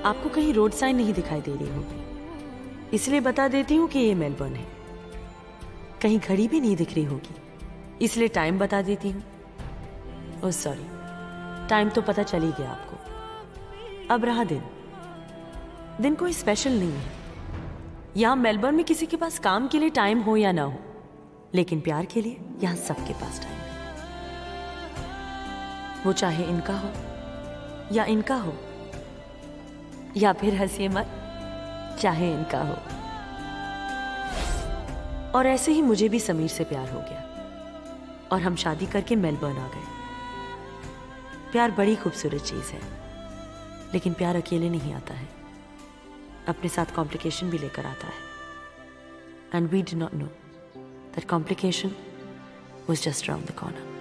आपको कहीं road sign नहीं दिखाई दे रही होगी, इसलिए बता देती हूँ कि ये मेलबर्न है। कहीं घड़ी भी नहीं दिख रही होगी, इसलिए टाइम बता देती हूँ। ओह सॉरी, टाइम तो पता चल ही गया आपको। अब रहा दिन। दिन कोई स्पेशल नहीं है। यहाँ मेलबर्न में किसी के पास काम के लिए टाइम हो या ना हो, लेकिन प्यार के लिए यहाँ सबके पास टाइम है। वो चाहे इनका हो या इनका हो, या फिर हंसिए मत, चाहे इनका हो। और ऐसे ही मुझे भी समीर से प्यार हो गया और हम शादी करके मेलबर्न आ गए। प्यार बड़ी खूबसूरत चीज है, लेकिन प्यार अकेले नहीं आता है, अपने साथ कॉम्प्लिकेशन भी लेकर आता है। And we did not know that complication was just around the corner.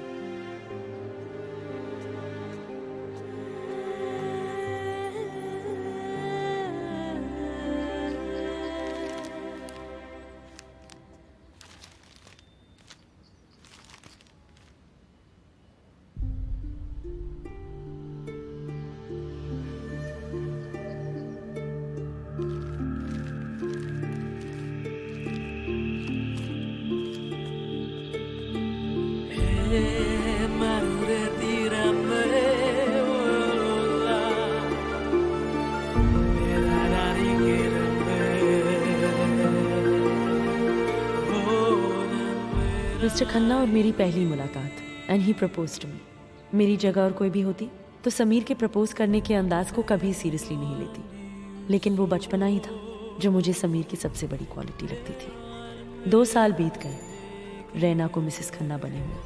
Mister Khanna और मेरी पहली मुलाकात, and he propose to me. मेरी जगह और कोई भी होती तो समीर के प्रपोज करने के अंदाज को कभी सीरियसली नहीं लेती, लेकिन वो बचपना ही था जो मुझे समीर की सबसे बड़ी क्वालिटी लगती थी। 2 साल बीत गए रैना को मिसेस खन्ना बने हुए,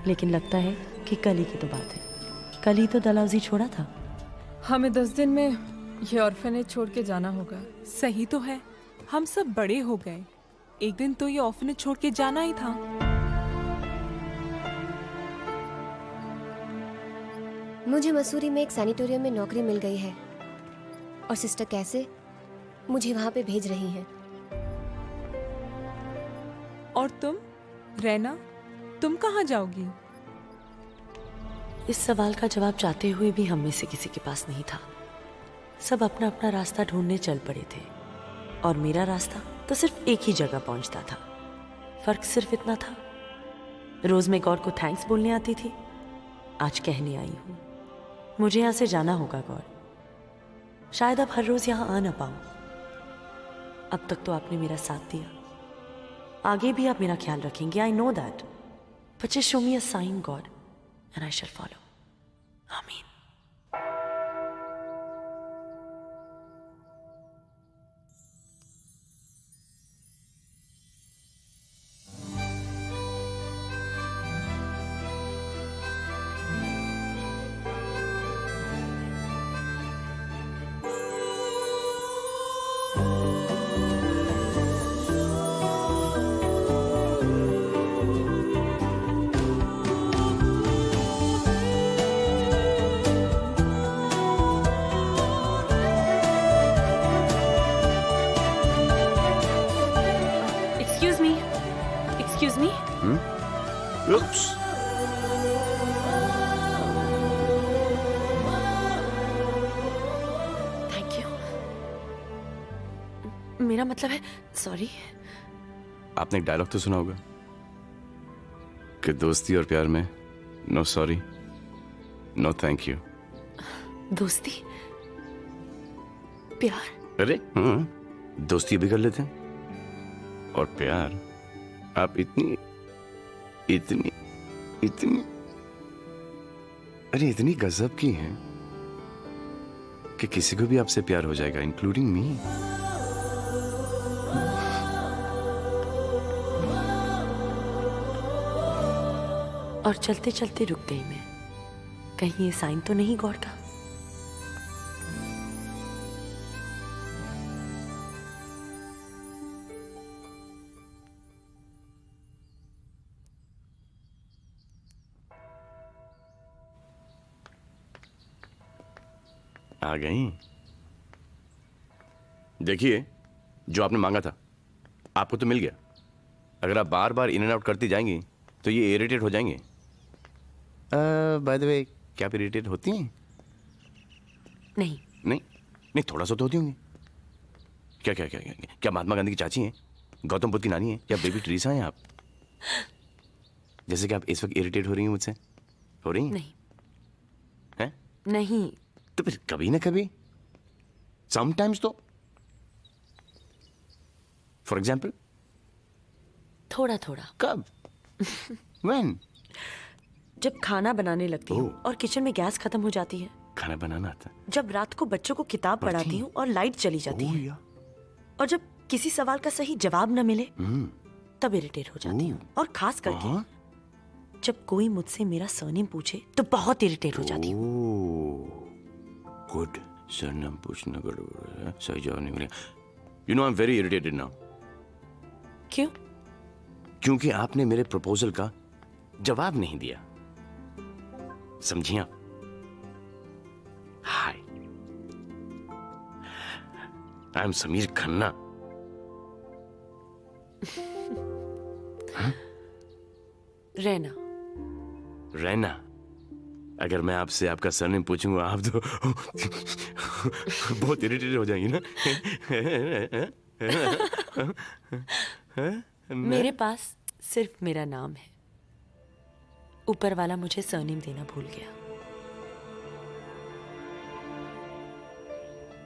लेकिन लगता है कि कल ही की तो बात है। कल ही तो डलहौजी छोड़ा था। हमें 10 दिन में ये ऑर्फनेज छोड़ के जाना होगा। सही तो है, हम सब बड़े हो गए, एक दिन तो ये ऑर्फनेज छोड़ के जाना ही था। मुझे मसूरी में एक सैनिटोरियम में नौकरी मिल गई है और सिस्टर कैसे मुझे वहां पे भेज रही हैं। और तुम रैना, तुम कहाँ जाओगी? इस सवाल का जवाब चाहते हुए भी हम में से किसी के पास नहीं था। सब अपना अपना रास्ता ढूंढने चल पड़े थे और मेरा रास्ता तो सिर्फ एक ही जगह पहुंचता था। फर्क सिर्फ इतना था, रोज मैं गौर को थैंक्स बोलने आती थी, आज कहने आई हूं। मुझे यहां से जाना होगा गौर, शायद अब हर रोज यहां आ ना पाऊं। अब तक तो आपने मेरा साथ दिया, आगे भी आप मेरा ख्याल रखेंगे, I know that, but just show me a sign God and I shall follow. आमीन। Excuse me? Oops. Thank you. मेरा मतलब है सॉरी। आपने एक डायलॉग तो सुना होगा कि दोस्ती और प्यार में no sorry no thank you. दोस्ती प्यार, अरे दोस्ती भी कर लेते हैं और प्यार आप इतनी इतनी इतनी अरे इतनी गजब की हैं कि किसी को भी आपसे प्यार हो जाएगा, इंक्लूडिंग मी। और चलते चलते रुक गई मैं, कहीं ये साइन तो नहीं गौर का। आ गई। देखिए, जो आपने मांगा था आपको तो मिल गया। अगर आप बार बार इन एंड आउट करती जाएंगी तो ये इरिटेट हो जाएंगे। बाय द वे, क्या आप इरिटेट होती हैं? नहीं। नहीं? नहीं, थोड़ा सा तो होती होंगी। क्या क्या क्या क्या क्या महात्मा गांधी की चाची हैं, गौतम बुद्ध की नानी है, या बेबी टेरेसा हैं आप? जैसे कि आप इस वक्त इरिटेट हो रही हैं मुझसे, हो रही हैं? नहीं हैं? नहीं, तो फिर कभी ना कभी, समटाइम्स तो। For example? थोड़ा थोड़ा। कब? When? जब खाना बनाने लगती हूँ ओह। और किचन में गैस खत्म हो जाती है, खाना बनाना आता है? जब रात को बच्चों को किताब पढ़ती पढ़ाती हैं? हूँ और लाइट चली जाती ओह है, या। और जब किसी सवाल का सही जवाब न मिले तब इरिटेट हो जाती हूँ। और खास करके हाँ? जब कोई मुझसे मेरा सरनेम पूछे तो बहुत इरिटेट हो जाती हूँ। गुड। सरनेम पूछना सही जवाब नहीं मिला। You know I am very irritated now. क्यों? क्योंकि आपने मेरे प्रपोजल का जवाब नहीं दिया। समझिए आप? हाय, आई एम समीर खन्ना। रहना। रैना। अगर मैं आपसे आपका सरनेम पूछूंगा आप तो बहुत इरिटेटेड हो जाएंगी ना। मेरे पास सिर्फ मेरा नाम है, ऊपर वाला मुझे सरनेम देना भूल गया।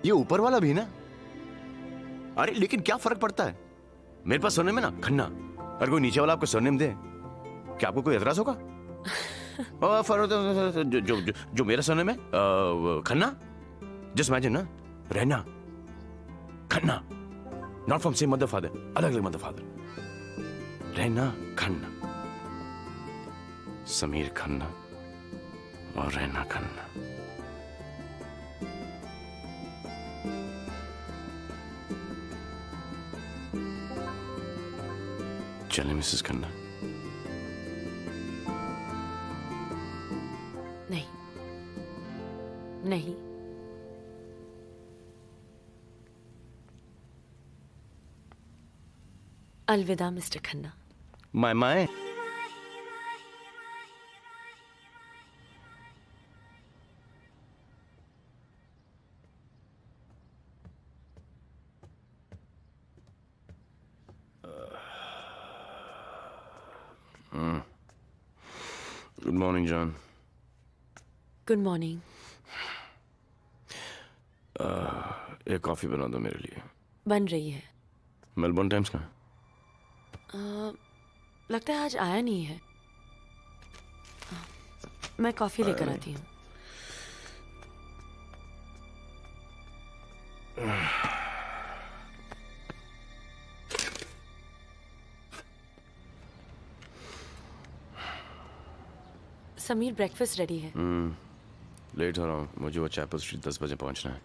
ये ऊपर वाला भी ना। अरे लेकिन क्या फर्क पड़ता है? मेरे पास सरनेम है ना, खन्ना। अगर कोई नीचे वाला आपको सरनेम दे, क्या आपको कोई एतराज होगा? जो मेरा सरनेम है खन्ना, जस्ट इमेजिन ना, रहना Khanna, not from same mother father, अलग अलग मदर फादर। रहना खन्ना, समीर खन्ना और रहना खन्ना। चले मिसेस खन्ना। नहीं नहीं, अलविदा mister Khanna. My my. Good morning John. Good morning. एक कॉफी बना दो मेरे लिए। बन रही है। मेलबोर्न टाइम्स का? लगता है आज आया नहीं है। मैं कॉफी लेकर आती हूँ। समीर, ब्रेकफास्ट रेडी है। लेट हो रहा हूँ, मुझे वो चैपल स्ट्रीट 10 बजे पहुंचना है।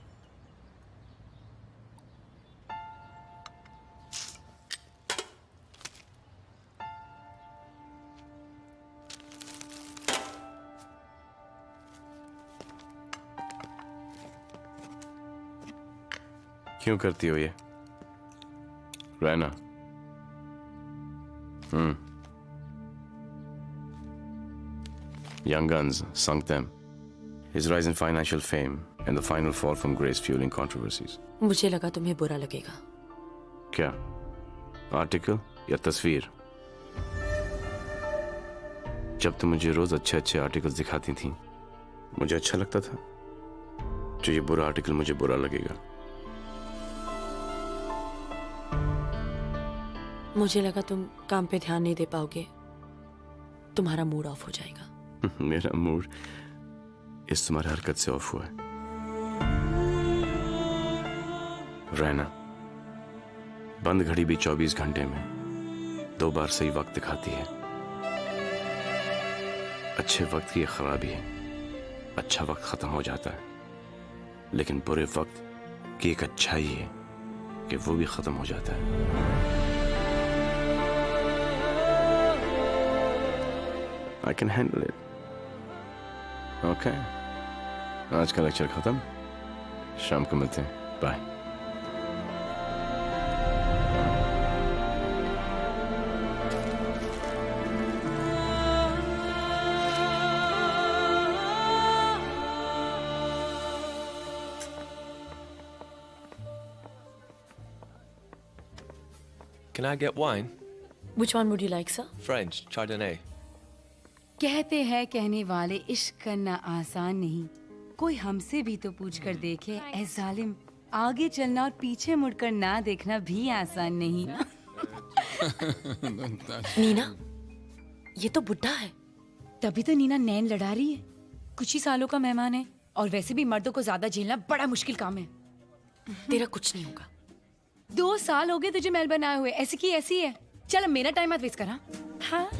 क्यों करती हो ये रहना? Young Guns sunk them. His rise in financial fame and the final fall from grace fueling controversies. मुझे लगा तुम्हें बुरा लगेगा। क्या? आर्टिकल या तस्वीर? जब तुम मुझे रोज अच्छे अच्छे आर्टिकल्स दिखाती थी, मुझे अच्छा लगता था। जो ये बुरा आर्टिकल मुझे बुरा लगेगा। मुझे लगा तुम काम पे ध्यान नहीं दे पाओगे, तुम्हारा मूड ऑफ हो जाएगा। मेरा मूड इस तुम्हारी हरकत से ऑफ हुआ है। रहना, बंद घड़ी भी 24 घंटे में 2 बार सही वक्त दिखाती है। अच्छे वक्त की एक खराबी है, अच्छा वक्त खत्म हो जाता है, लेकिन बुरे वक्त की एक अच्छाई है कि वो भी खत्म हो जाता है। I can handle it. Okay. आज का लेक्चर खत्म, शाम को मिलते हैं। Bye. Can I get wine? Which one would you like, sir? French, Chardonnay. कहते हैं कहने वाले इश्क करना आसान नहीं, कोई हमसे भी तो पूछ कर देखे ऐ जालिम, आगे चलना और पीछे मुड़कर ना देखना भी आसान नहीं। नीना, ये तो बुड्ढा है। तभी तो नीना नैन लड़ा रही है। कुछ ही सालों का मेहमान है और वैसे भी मर्दों को ज्यादा झेलना बड़ा मुश्किल काम है। तेरा कुछ नहीं होगा। 2 साल हो गए तुझे मेलबर्न आए हुए, ऐसी की ऐसी है। चल अब मेरा टाइम मत वेस्ट करा। हाँ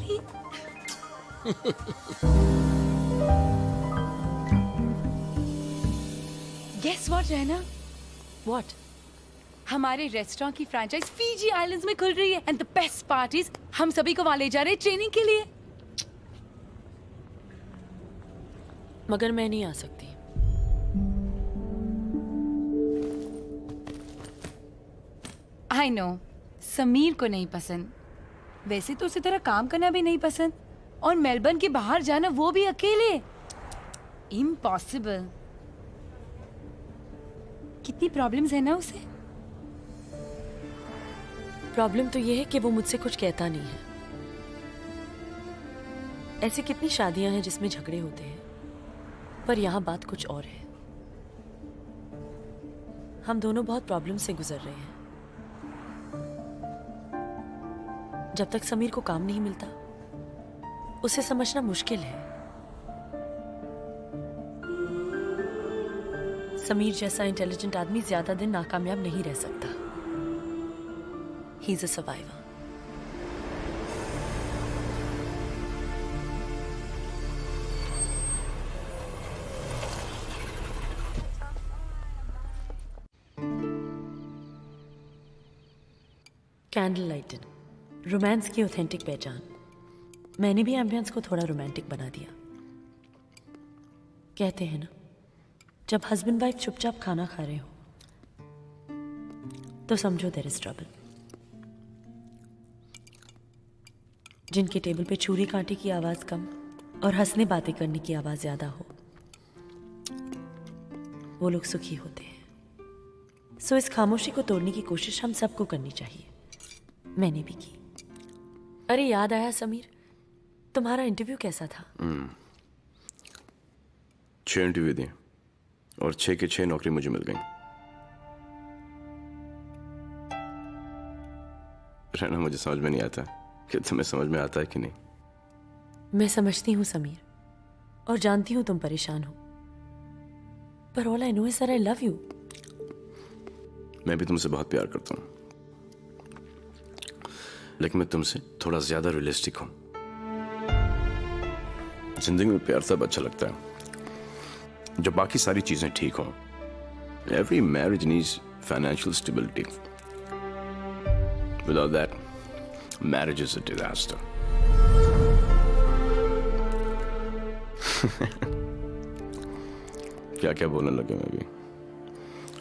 गेस व्हाट रहना, What? हमारे रेस्टोरेंट की फ्रेंचाइज फीजी आइलैंड्स में खुल रही है and the best part is हम सभी को वहां ले जा रहे हैं ट्रेनिंग के लिए। मगर मैं नहीं आ सकती। आई नो समीर को नहीं पसंद, वैसे तो उसे तरह काम करना भी नहीं पसंद, और मेलबर्न के बाहर जाना वो भी अकेले, इम्पॉसिबल। कितनी प्रॉब्लम्स है ना उसे। प्रॉब्लम तो ये है कि वो मुझसे कुछ कहता नहीं है। ऐसी कितनी शादियां हैं जिसमें झगड़े होते हैं, पर यहाँ बात कुछ और है। हम दोनों बहुत प्रॉब्लम से गुजर रहे हैं। जब तक समीर को काम नहीं मिलता, उसे समझना मुश्किल है। समीर जैसा इंटेलिजेंट आदमी ज्यादा दिन नाकामयाब नहीं रह सकता। He is a survivor. Candle lighted, romance की ऑथेंटिक पहचान। मैंने भी एम्बियंस को थोड़ा रोमांटिक बना दिया। कहते हैं ना, जब हस्बैंड वाइफ चुपचाप खाना खा रहे हो तो समझो देयर इज ट्रबल। जिनके टेबल पे छुरी कांटे की आवाज कम और हंसने बातें करने की आवाज ज्यादा हो, वो लोग सुखी होते हैं। सो इस खामोशी को तोड़ने की कोशिश हम सबको करनी चाहिए। मैंने भी की। अरे याद आया समीर, तुम्हारा इंटरव्यू कैसा था? 6 इंटरव्यू दिए और 6 के 6 नौकरी मुझे मिल गई। रहना, मुझे समझ में नहीं आता कि तुम्हें समझ में आता है कि नहीं। मैं समझती हूँ समीर, और जानती हूँ तुम परेशान हो, पर all I know is that I love you. मैं भी तुमसे बहुत प्यार करता हूँ, लेकिन मैं तुमसे थोड़ा ज्यादा रियलिस्टिक हूं। जिंदगी में प्यार तब अच्छा लगता है जब बाकी सारी चीजें ठीक हों। Every marriage needs financial stability. Without that marriage is a disaster. क्या क्या बोलने लगे मैं भी।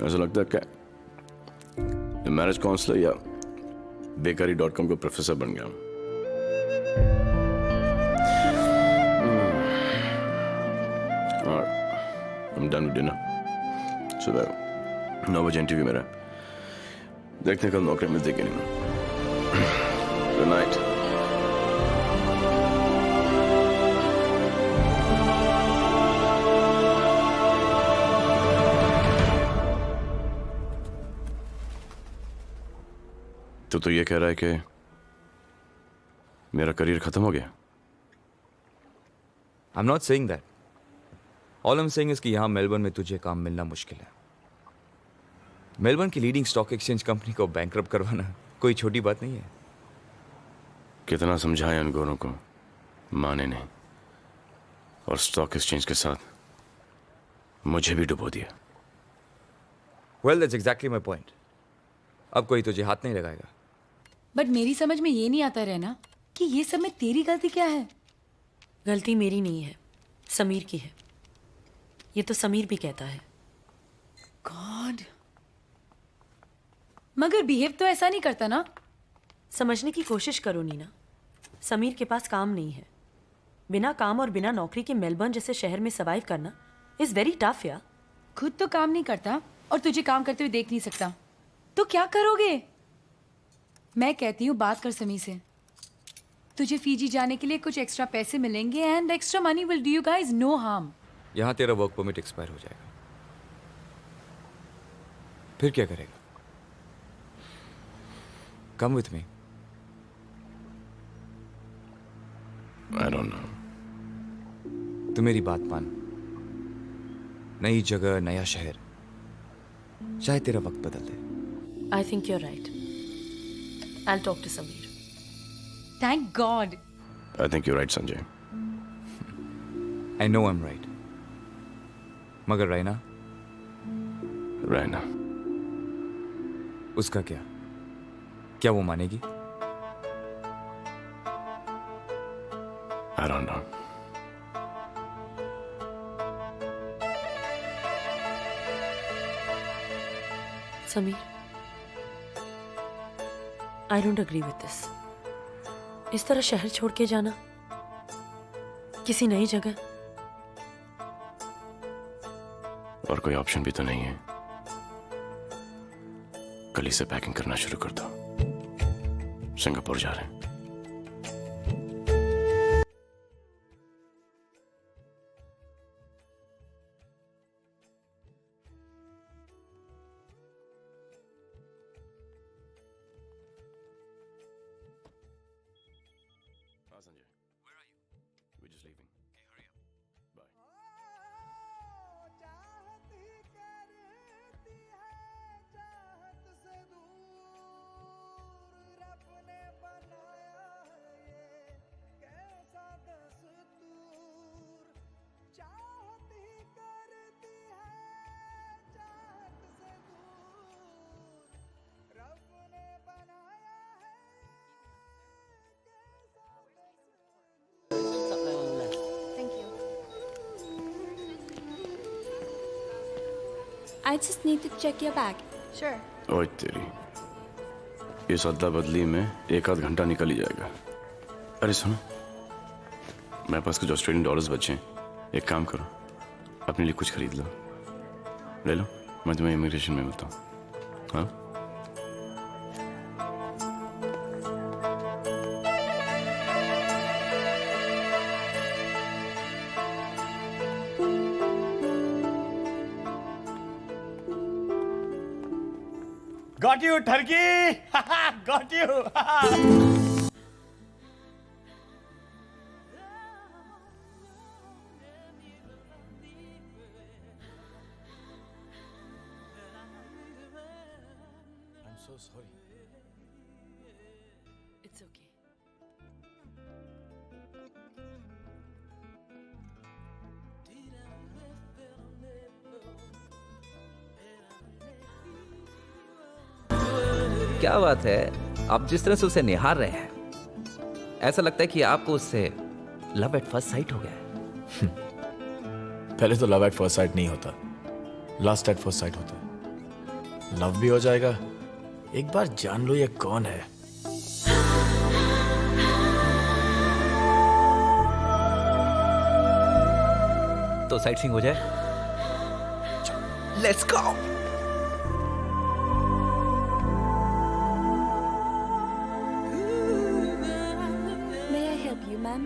ऐसा लगता है क्या मैरिज काउंसलर या बेकारी.com का प्रोफेसर बन गया। I'm done with dinner. सुबह 9 बजे इंटरव्यू मेरा, देखते कल नौकरी मिलती कि नहीं। Good night. तो ये कह रहा है कि मेरा करियर खत्म हो गया। I'm not saying that. All I'm saying is कि यहाँ मेलबर्न में तुझे काम मिलना मुश्किल है। मेलबर्न की लीडिंग स्टॉक एक्सचेंज कंपनी को बैंकरप्ट करवाना कोई छोटी बात नहीं है। कितना समझाया उन गोरों को, माने नहीं, और स्टॉक एक्सचेंज के साथ मुझे भी डुबो दिया। Well, that's exactly my point. अब कोई तुझे हाथ नहीं लगाएगा। बट मेरी समझ में ये नहीं आता रहना कि ये सब में तेरी गलती क्या है। गलती मेरी नहीं है, समीर की है। ये तो समीर भी कहता है। गॉड, मगर बिहेव तो ऐसा नहीं करता ना। समझने की कोशिश करो नीना, समीर के पास काम नहीं है। बिना काम और बिना नौकरी के मेलबर्न जैसे शहर में सर्वाइव करना इज वेरी टफ यार। खुद तो काम नहीं करता और तुझे काम करते हुए देख नहीं सकता, तो क्या करोगे? मैं कहती हूँ बात कर समी से। तुझे फीजी जाने के लिए कुछ एक्स्ट्रा पैसे मिलेंगे and extra money will do you guys no harm. यहाँ तेरा वर्क परमिट एक्सपायर हो जाएगा, फिर क्या करेगा? Come with me. I don't know. तू मेरी बात मान। नई जगह, नया शहर, चाहे तेरा वक्त बदल दे। I think you're right. I'll talk to Sameer. Thank God. I think you right Sanjay. I know I'm right. मगर रायना, रैना, उसका क्या? क्या वो मानेगी? I don't know. Sameer, I don't agree with this. इस तरह शहर छोड़ के जाना, किसी नई जगह। और कोई ऑप्शन भी तो नहीं है। कल ही से पैकिंग करना शुरू कर दो। सिंगापुर जा रहे हैं। हाँ Sanjay, we're just leaving. Bye. I just need to check your bag. Sure. ओए तेरी, इस अदला बदली में एक आध घंटा निकल ही जाएगा। अरे सुनो, मेरे पास कुछ ऑस्ट्रेलियन डॉलर्स बचे हैं। एक काम करो, अपने लिए कुछ खरीद लो। ले लो, मैं तुम्हें इमिग्रेशन में मिलता हूँ। हाँ? Got you, turkey! Got you! I'm so sorry. It's okay. क्या बात है, आप जिस तरह से उसे निहार रहे हैं, ऐसा लगता है कि आपको उससे लव एट फर्स्ट साइट हो गया है। पहले तो लव एट फर्स्ट साइट नहीं होता, लास्ट एट फर्स्ट साइट होता है। लव भी हो जाएगा, एक बार जान लो ये कौन है। तो साइट सीइंग हो जाए। Let's go. May I help you, ma'am?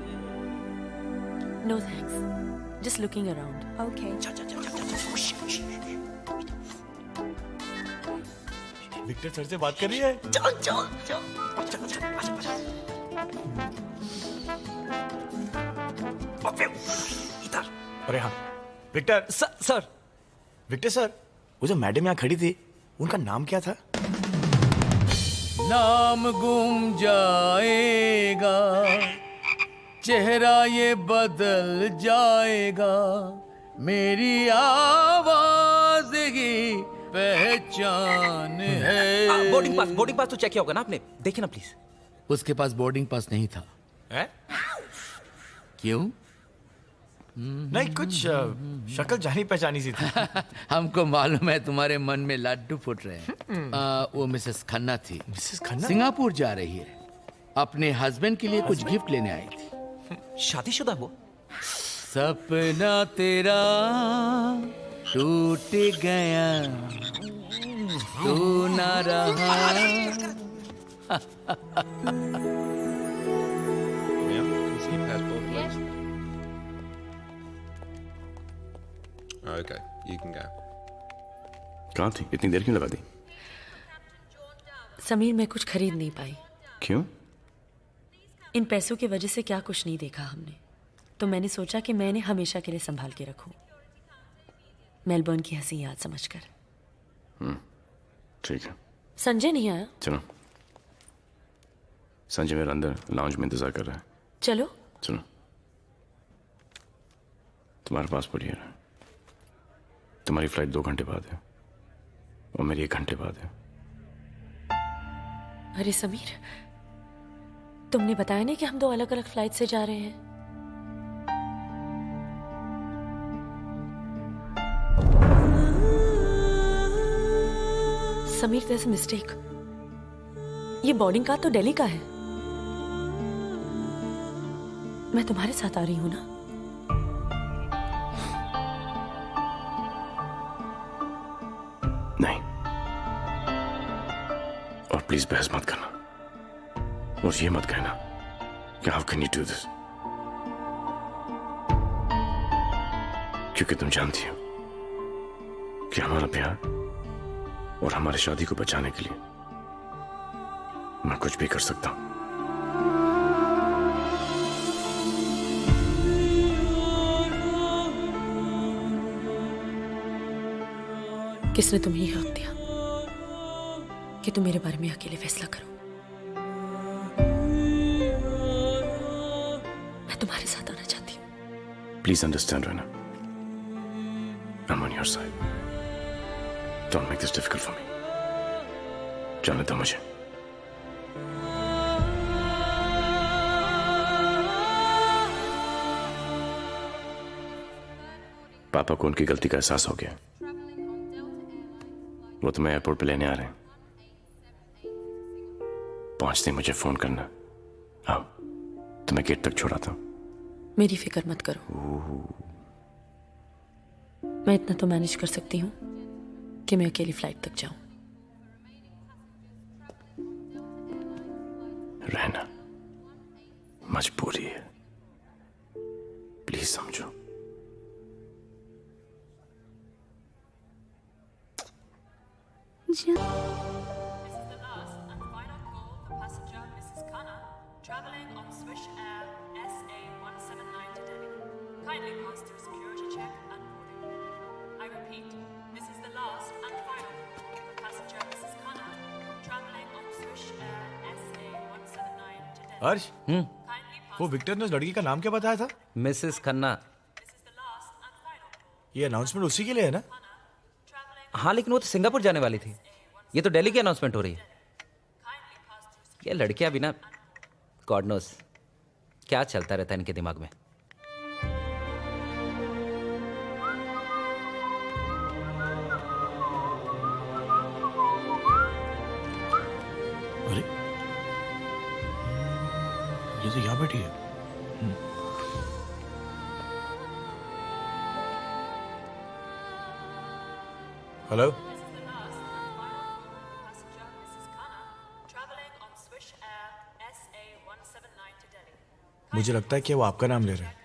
No thanks. Just looking around. Okay. Victor sir से बात कर रही है। अरे हाँ, विक्टर सर। विक्टर सर, वो जो मैडम यहाँ खड़ी थी, उनका नाम क्या था? नाम गुम जाएगा, चेहरा ये बदल जाएगा, मेरी आवाज ही पहचान है। बोर्डिंग पास तो चेक किया होगा ना आपने, देखिए ना प्लीज। उसके पास बोर्डिंग पास नहीं था। है? क्यों? नहीं, कुछ शक्ल जानी पहचानी सी थी। हमको मालूम है तुम्हारे मन में लड्डू फूट रहे हैं। वो मिसेस खन्ना थी। मिसेस खन्ना? सिंगापुर जा रही है, अपने हस्बैंड के लिए कुछ गिफ्ट लेने आई थी। शादीशुदा वो? सपना तेरा टूट गया, तू ना रहा Okay, you can go. कहाँ थी? इतनी देर क्यों लगा दी? समीर, मैं कुछ खरीद नहीं पाई। क्यों? इन पैसों की वजह से क्या कुछ नहीं देखा हमने, तो मैंने सोचा कि मैं इन्हें हमेशा के लिए संभाल के रखूं, मेलबर्न की हंसी याद समझकर। ठीक है। संजय नहीं आया? चलो, संजय मेरा अंदर लाउंज में इंतजार कर रहा है। चलो। चलो, तुम्हारा पासपोर्ट ये रहा। तुम्हारी फ्लाइट 2 घंटे बाद है और मेरी 1 घंटे बाद है। अरे समीर, तुमने बताया नहीं कि हम 2 अलग अलग फ्लाइट से जा रहे हैं। Sameer, there's a mistake। ये बोर्डिंग कार्ड तो दिल्ली का है। मैं तुम्हारे साथ आ रही हूं ना? नहीं, और प्लीज बहस मत करना और ये मत कहना कि how can you do this, क्योंकि तुम जानती हो कि हमारा प्यार और हमारी शादी को बचाने के लिए मैं कुछ भी कर सकता हूं। किसने तुम्हें यह हक दिया कि तुम मेरे बारे में अकेले फैसला करो? मैं तुम्हारे साथ आना चाहती हूँ। Please understand Raina, I'm on your side. Don't make this difficult for me. जाने दो मुझे। पापा को उनकी गलती का एहसास हो गया। वो तुम्हें एयरपोर्ट पे लेने आ रहे हैं। पहुंचते ही मुझे फोन करना। आओ, तुम्हें गेट तक छोड़ाता हूं। मेरी फिक्र मत करो, मैं इतना तो मैनेज कर सकती हूँ कि मैं अकेली फ्लाइट तक जाऊं। रहना मजबूरी है, प्लीज समझो। हर्ष, वो विक्टर ने उस लड़की का नाम क्या बताया था? मिसेस खन्ना। ये अनाउंसमेंट उसी के लिए है ना? हाँ, लेकिन वो तो सिंगापुर जाने वाली थी। ये तो दिल्ली की अनाउंसमेंट हो रही है। ये लड़कियां भी ना, गॉड नोस क्या चलता रहता है इनके दिमाग में। अरे, ये तो यहाँ बैठी है। हेलो, मुझे लगता है कि वो आपका नाम ले रहे हैं।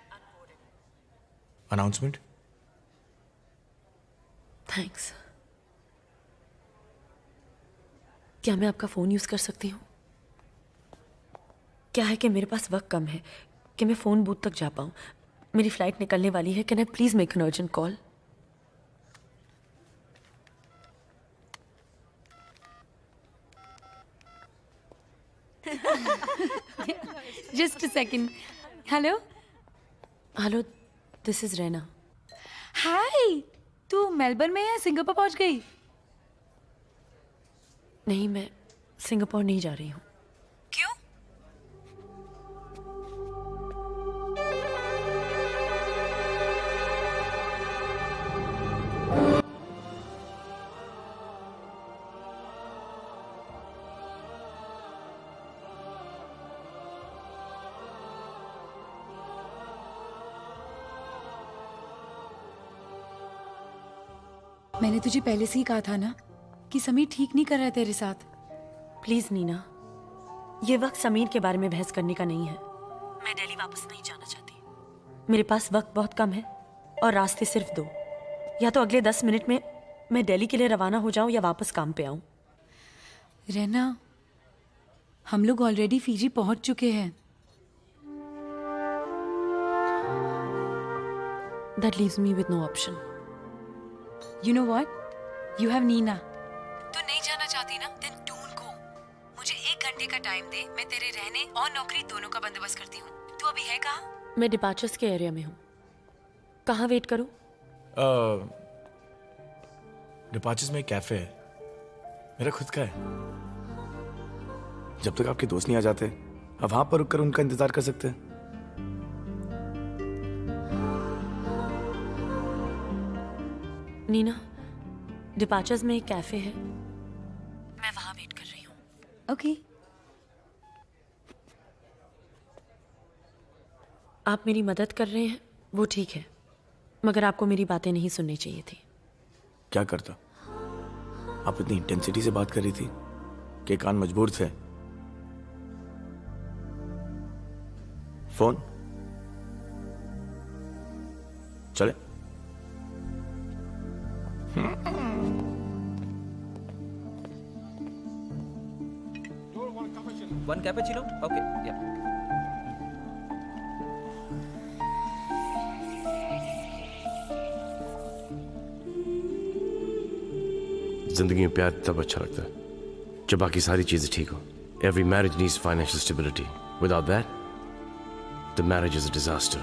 अनाउंसमेंट। थैंक्स। क्या मैं आपका फोन यूज कर सकती हूँ? क्या है कि मेरे पास वक्त कम है कि मैं फोन बूथ तक जा पाऊँ। मेरी फ्लाइट निकलने वाली है। Can I please make an urgent call? Just a second. Hello hello, this is Raina. Hi, तू मेलबर्न में या सिंगापुर पहुंच गई? नहीं, मैं सिंगापुर नहीं जा रही हूँ। क्यों? मैंने तुझे पहले से ही कहा था ना कि समीर ठीक नहीं कर रहा है तेरे साथ। प्लीज नीना, ये वक्त समीर के बारे में बहस करने का नहीं है। मैं दिल्ली वापस नहीं जाना चाहती। मेरे पास वक्त बहुत कम है और रास्ते सिर्फ 2। या तो अगले 10 मिनट में मैं दिल्ली के लिए रवाना हो जाऊं या वापस काम पे आऊं। रहना, हम लोग ऑलरेडी फीजी पहुंच चुके हैं। That leaves me with no option. You know what? You have Nina. तू नहीं जाना चाहती ना? Then don't go. मुझे 1 घंटे का टाइम दे, मैं तेरे रहने और नौकरी दोनों का बंदोबस्त करती हूँ। तू अभी है कहाँ? मैं डिपार्चर्स के एरिया में हूँ। कहाँ वेट करूँ? डिपार्चर्स में एक कैफे है, मेरा खुद का है। जब तक आपके दोस्त नहीं आ जाते, आप वहां पर रुककर उनका इंतजार कर सकते हैं। नीना, डिपार्चर्स में एक कैफे है, मैं वहां वेट कर रही हूँ। ओके। आप मेरी मदद कर रहे हैं वो ठीक है, मगर आपको मेरी बातें नहीं सुननी चाहिए थी। क्या करता? आप इतनी इंटेंसिटी से बात कर रही थी कि कान मजबूर थे। फोन चले? One cappuccino? Okay, yeah. जिंदगी में प्यार तब अच्छा लगता है जब बाकी सारी चीजें ठीक हो। Every marriage needs financial stability. Without that, the marriage is a disaster.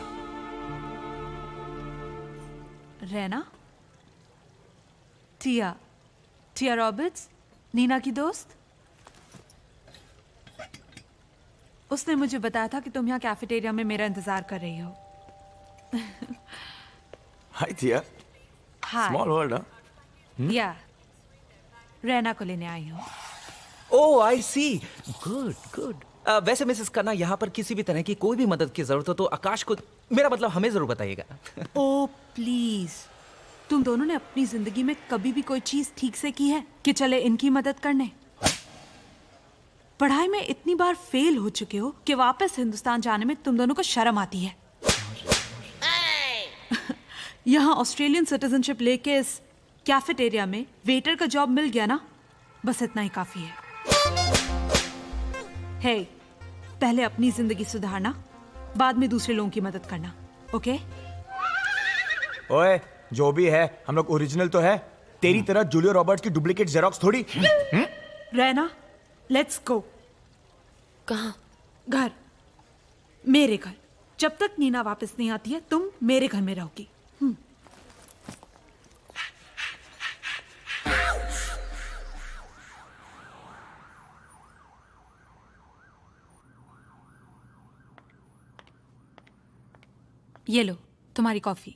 रहना, टिया रॉबर्ट्स, नीना की दोस्त। उसने मुझे बताया था कि तुम यहाँ कैफेटेरिया में मेरा इंतजार कर रही हो। हाय थिया। हाय। स्मॉल वर्ल्ड, हाँ? या रहना को लेने आई हूँ। ओह आई सी, गुड गुड। वैसे मिसेस खन्ना, यहाँ पर किसी भी तरह की कोई भी मदद की जरूरत हो तो आकाश को, मेरा मतलब हमें जरूर बताइएगा। ओ प्लीज, तुम दोनों ने अपनी जिंदगी में कभी भी कोई चीज ठीक से की है कि चले इनकी मदद करने? पढ़ाई में इतनी बार फेल हो चुके हो कि वापस हिंदुस्तान जाने में तुम दोनों को शर्म आती है। यहाँ ऑस्ट्रेलियन सिटीजनशिप लेके इस कैफेटेरिया में वेटर का जॉब मिल गया ना, बस इतना ही काफी है। हे, पहले अपनी जिंदगी सुधारना, बाद में दूसरे लोगों की मदद करना, ओके? ओए, जो भी है हम लोग ओरिजिनल तो है, तेरी तरह जूलिया रॉबर्ट्स की डुप्लीकेट जेरोक्स थोड़ी। रहना, लेट्स गो। कहाँ? घर, मेरे घर। जब तक नीना वापस नहीं आती है तुम मेरे घर में रहोगी। ये लो तुम्हारी कॉफी।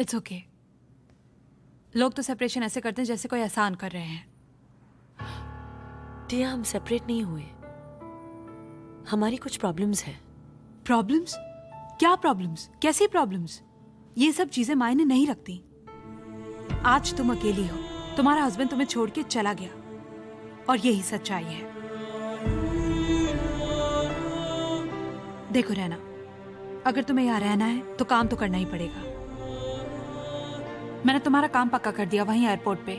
It's okay. लोग तो सेपरेशन ऐसे करते हैं जैसे कोई एहसान कर रहे हैं। टिया, हम सेपरेट नहीं हुए, हमारी कुछ प्रॉब्लम्स हैं। प्रॉब्लम्स? क्या प्रॉब्लम्स? कैसी प्रॉब्लम्स? ये सब चीजें मायने नहीं रखती। आज तुम अकेली हो, तुम्हारा हस्बैंड तुम्हें छोड़ के चला गया और यही सच्चाई है। देखो रहना, अगर तुम्हें यहाँ रहना है तो काम तो करना ही पड़ेगा। मैंने तुम्हारा काम पक्का कर दिया वहीं एयरपोर्ट पे,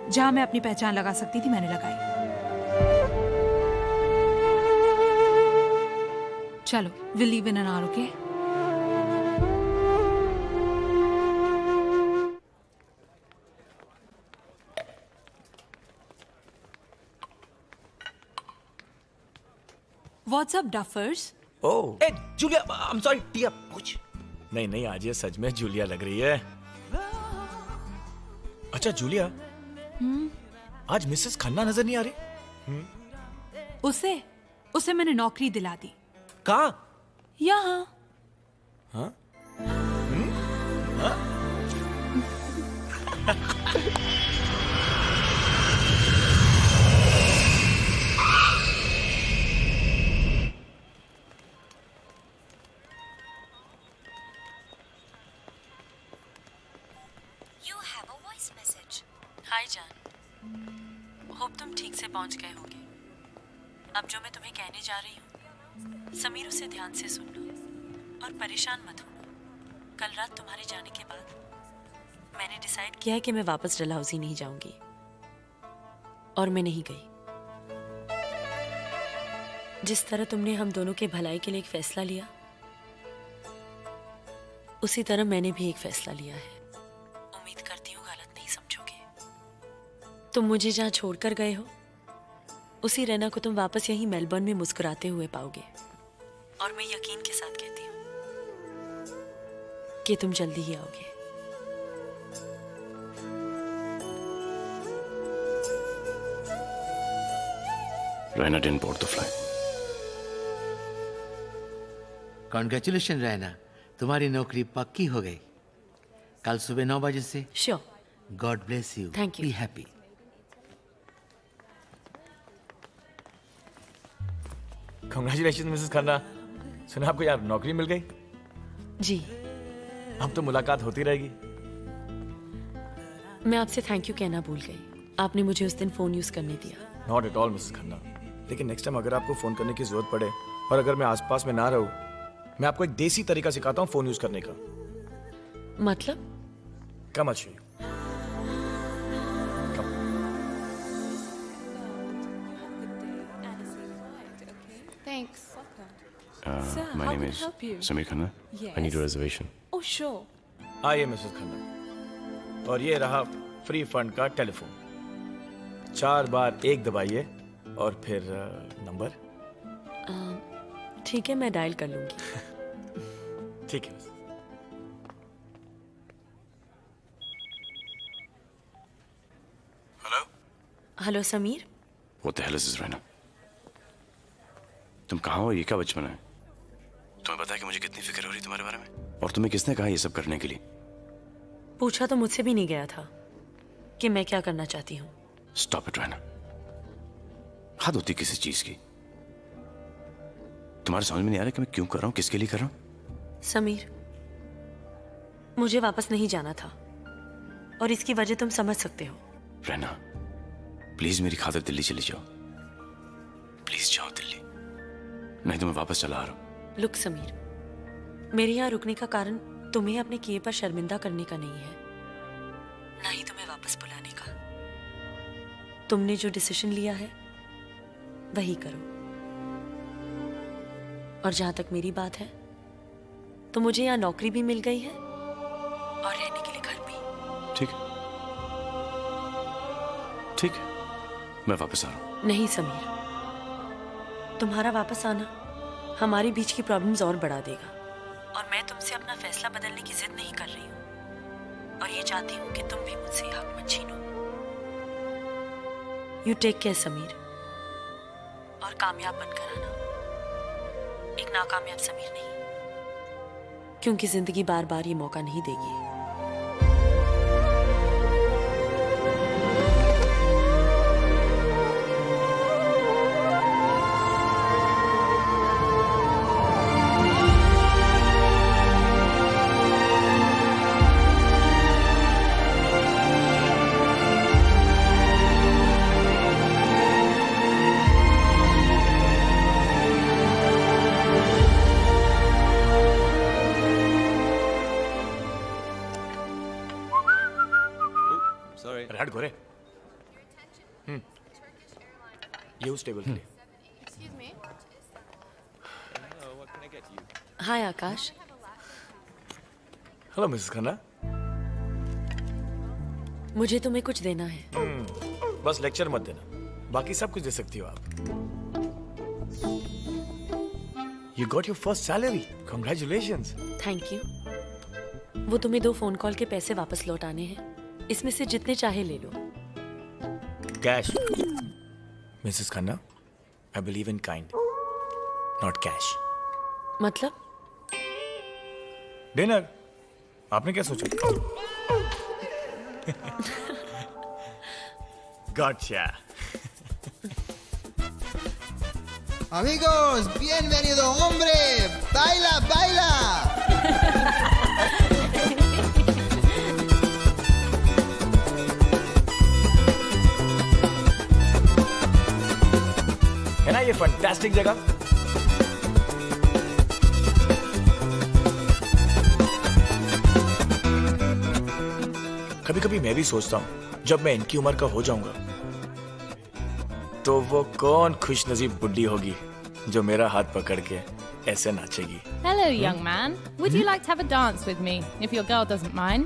जहां मैं अपनी पहचान लगा सकती थी मैंने लगाई। चलो, will leave in an hour, okay? What's up duffers? Oh, hey Julia, I am sorry, Tia पूछ। नहीं, आज ये सच में जूलिया लग रही है। अच्छा जूलिया, आज मिसेस खन्ना नजर नहीं आ रही? उसे मैंने नौकरी दिला दी। कहाँ? यहाँ। हाँ? You have a voice message. हाय जान। होप तुम ठीक से पहुंच गए होगे। अब जो मैं तुम्हें कहने जा रही हूँ, समीर उसे ध्यान से सुन लो और परेशान मत होना। कल रात तुम्हारे जाने के बाद मैंने डिसाइड किया है कि मैं वापस डलहौजी नहीं जाऊंगी, और मैं नहीं गई। जिस तरह तुमने हम दोनों के भलाई के लिए एक फैसला लिया, उसी तरह मैंने भी एक फैसला लिया है। उम्मीद करती हूँ गलत नहीं समझोगे। तुम मुझे जहाँ छोड़कर गए हो, उसी रैना को तुम वापस यहीं मेलबर्न में मुस्कुराते हुए पाओगे। और मैं यकीन के साथ कहती हूँ कि तुम जल्दी ही आओगे। Raina didn't board the flight. Congratulation Raina, तुम्हारी नौकरी पक्की हो गई। कल सुबह 9 बजे से। Sure. God bless you. Thank you. Be happy. Congratulation Mrs Khanna. सुना आपको यार नौकरी मिल गई? जी। अब तो मुलाकात होती रहेगी। मैं आपसे थैंक यू कहना भूल गई। आपने मुझे उस दिन फोन यूज करने दिया। Not at all Mrs Khanna, लेकिन नेक्स्ट टाइम अगर आपको फोन करने की जरूरत पड़े और अगर मैं आसपास में ना रहूं, मैं आपको एक देसी तरीका सिखाता हूँ फोन यूज करने का। मतलब? कम अच्छी। Thanks. Sir, My how name can I is help you? Samir Khanna. Yes. I need a reservation. Oh, sure. आइए मिसेस खन्ना, और ये रहा फ्री फंड का टेलीफोन। 4 बार 1 दबाइए और फिर नंबर। ठीक है, मैं डायल कर लूंगी। ठीक है। Hello. Hello Sameer. What the hell is this, Raina? तुम कहाँ हो? ये क्या बचपन है? तुम्हें पता है कि मुझे कितनी फिक्र हो रही है तुम्हारे बारे में? और तुम्हें किसने कहा ये सब करने के लिए? पूछा तो मुझसे भी नहीं गया था कि मैं क्या करना चाहती हूँ। Stop it, Raina. हद होती किसी चीज की। तुम्हारे समझ में नहीं आ रहा कि मैं क्यों कर रहा हूँ, किसके लिए कर रहा हूँ? समीर, मुझे वापस नहीं जाना था और इसकी वजह तुम समझ सकते हो। रहना, प्लीज मेरी खातिर दिल्ली चली जाओ। प्लीज जाओ दिल्ली, नहीं तो मैं वापस चला आ रहा हूँ। लुक समीर, मेरे यहाँ रुकने का कारण तुम्हें अपने किए पर शर्मिंदा करने का नहीं है, ना ही तुम्हें वापस बुलाने का। तुमने जो डिसीजन लिया है वही करो। और जहां तक मेरी बात है, तो मुझे यहाँ नौकरी भी मिल गई है और रहने के लिए घर भी। ठीक है, ठीक है, मैं वापस आ रहा हूँ। नहीं समीर, तुम्हारा वापस आना हमारे बीच की प्रॉब्लम्स और बढ़ा देगा। और मैं तुमसे अपना फैसला बदलने की जिद नहीं कर रही हूँ, और ये चाहती हूँ कि तुम भी मुझसे हक मत छीनो। यू टेक केयर समीर, और कामयाब बनकर आना, एक नाकामयाब समीर नहीं, क्योंकि जिंदगी बार बार ये मौका नहीं देगी। हट गोरे। ये उस टेबल के लिए। Hi Akash. Hello Mrs Khanna. मुझे तुम्हें कुछ देना है। बस लेक्चर मत देना, बाकी सब कुछ दे सकती हो आप। You got your first salary. Congratulations. Thank you. वो तुम्हें 2 फोन कॉल के पैसे वापस लौटाने हैं, इसमें से जितने चाहे ले लो। Cash. Mrs Khanna, I believe in kind, not cash. मतलब? डिनर। आपने क्या सोचा? Gotcha. Amigos, bienvenido, hombre. Baila, baila. ये फंटास्टिक जगह। कभी कभी मैं भी सोचता हूँ जब मैं इनकी उम्र का हो जाऊंगा तो वो कौन खुशनसीब बुड्ढी होगी जो मेरा हाथ पकड़ के ऐसे नाचेगी। Hello, young man. Would you like to have a dance with me, if your girl doesn't mind?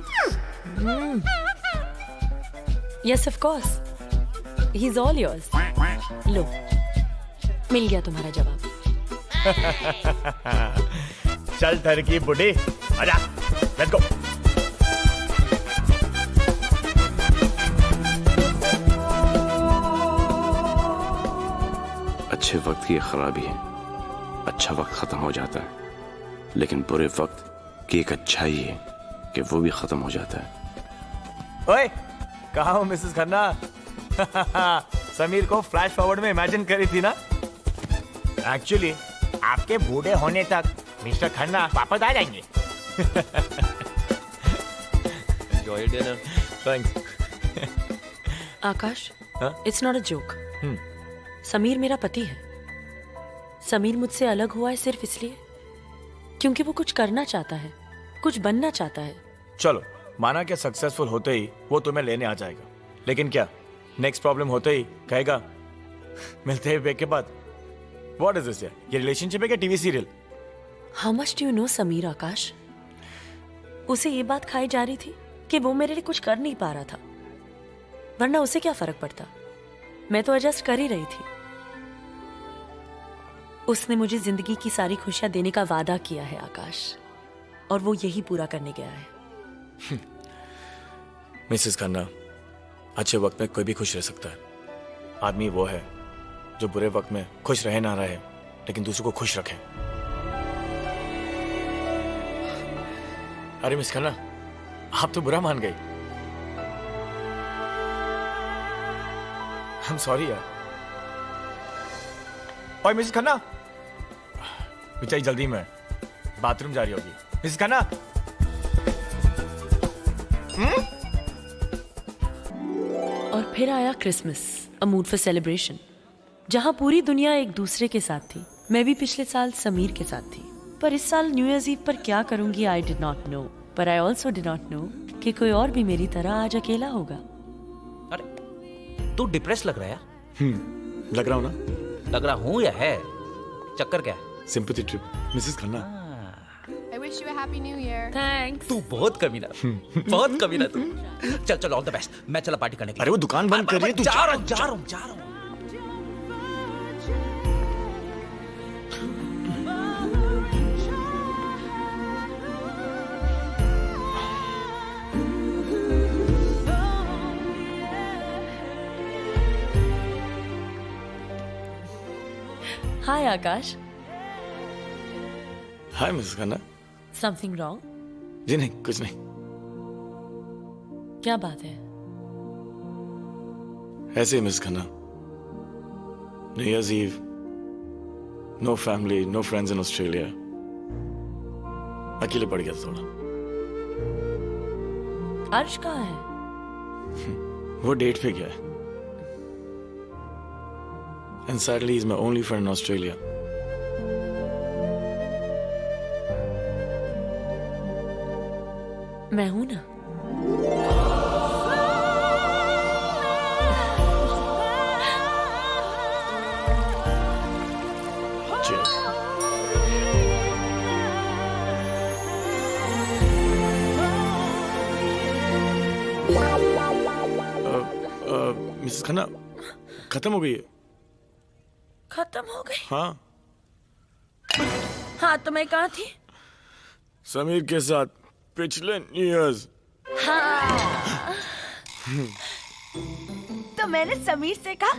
Yes, of course. He's all yours. लो, मिल गया तुम्हारा जवाब। चल ठरकी बुड्ढी, आजा, लेट्स गो। अच्छे वक्त की एक खराबी है, अच्छा वक्त खत्म हो जाता है, लेकिन बुरे वक्त की एक अच्छाई है कि वो भी खत्म हो जाता है। ओए, कहाँ हो मिसेस खन्ना? समीर को फ्लैश फॉरवर्ड में इमेजिन करी थी ना? एक्चुअली आपके बूढ़े होने तक मिस्टर खन्ना वापस आ जाएंगे। Enjoy your dinner. Thanks. Akash, it's not a joke. Sameer मेरा पति है। समीर मुझसे अलग हुआ है सिर्फ इसलिए क्योंकि वो कुछ करना चाहता है, कुछ बनना चाहता है। चलो, माना कि सक्सेसफुल होते ही वो तुम्हें लेने आ जाएगा, लेकिन क्या नेक्स्ट प्रॉब्लम होते ही कहेगा मिलते ही ब्रेक के बाद व्हाट इज दिस? ये रिलेशनशिप है क्या TV serial? How much do you know Sameer? Akash, उसे ये बात खाई जा रही थी कि वो मेरे लिए कुछ कर नहीं पा रहा था, वरना उसे क्या फर्क पड़ता, मैं तो एडजस्ट कर ही रही थी। उसने मुझे जिंदगी की सारी खुशियां देने का वादा किया है आकाश, और वो यही पूरा करने गया है। मिसेस खन्ना, अच्छे वक्त में कोई भी खुश रह सकता है। आदमी वो है जो बुरे वक्त में खुश रहे ना रहे, लेकिन दूसरों को खुश रखे। अरे मिस खन्ना, आप तो बुरा मान गई। I'm sorry यार। ओए मिसेस खन्ना, बेचारी जल्दी में बाथरूम जा रही होगी। मिसेस खन्ना, और फिर आया Christmas, a mood for celebration, जहां पूरी दुनिया एक दूसरे के साथ थी। मैं भी पिछले साल समीर के साथ थी, पर इस साल न्यू ईयर्स ईव पर क्या करूंगी आई डिड नॉट नो। पर I also did not know कि कोई और भी मेरी तरह आज अकेला होगा। अरे तू डिप्रेस लग रहा है यार। लग रहा हूँ ना? लग रहा हूँ या है? चक्कर क्या है? Sympathy trip Mrs Khanna. I wish you a happy new year. Thanks. तू बहुत कमीना, बहुत कमीना तू। चल चल, ऑल द बेस्ट। मैं चला पार्टी करने के लिए। अरे वो दुकान बंद कर रही है, तू जा रहा हूँ। Hi Akash. Hi Mrs Khanna. Something wrong? जी नहीं, कुछ नहीं। क्या बात है? ऐसे ही Miss Khanna, new year's eve, no family, no friends in Australia, अकेले पड़ गया थोड़ा। अर्श कहाँ है? वो डेट पे गया है। And sadly, he's my only friend in Australia. मैं हूं ना। Cheers. मिसेस खन्ना, खत्म हो गई है। खत्म हो गई? हाँ। हाँ, तो मैं कहाँ थी? समीर के साथ पिछले न्यू ईयर्स। हाँ। तो मैंने समीर से कहा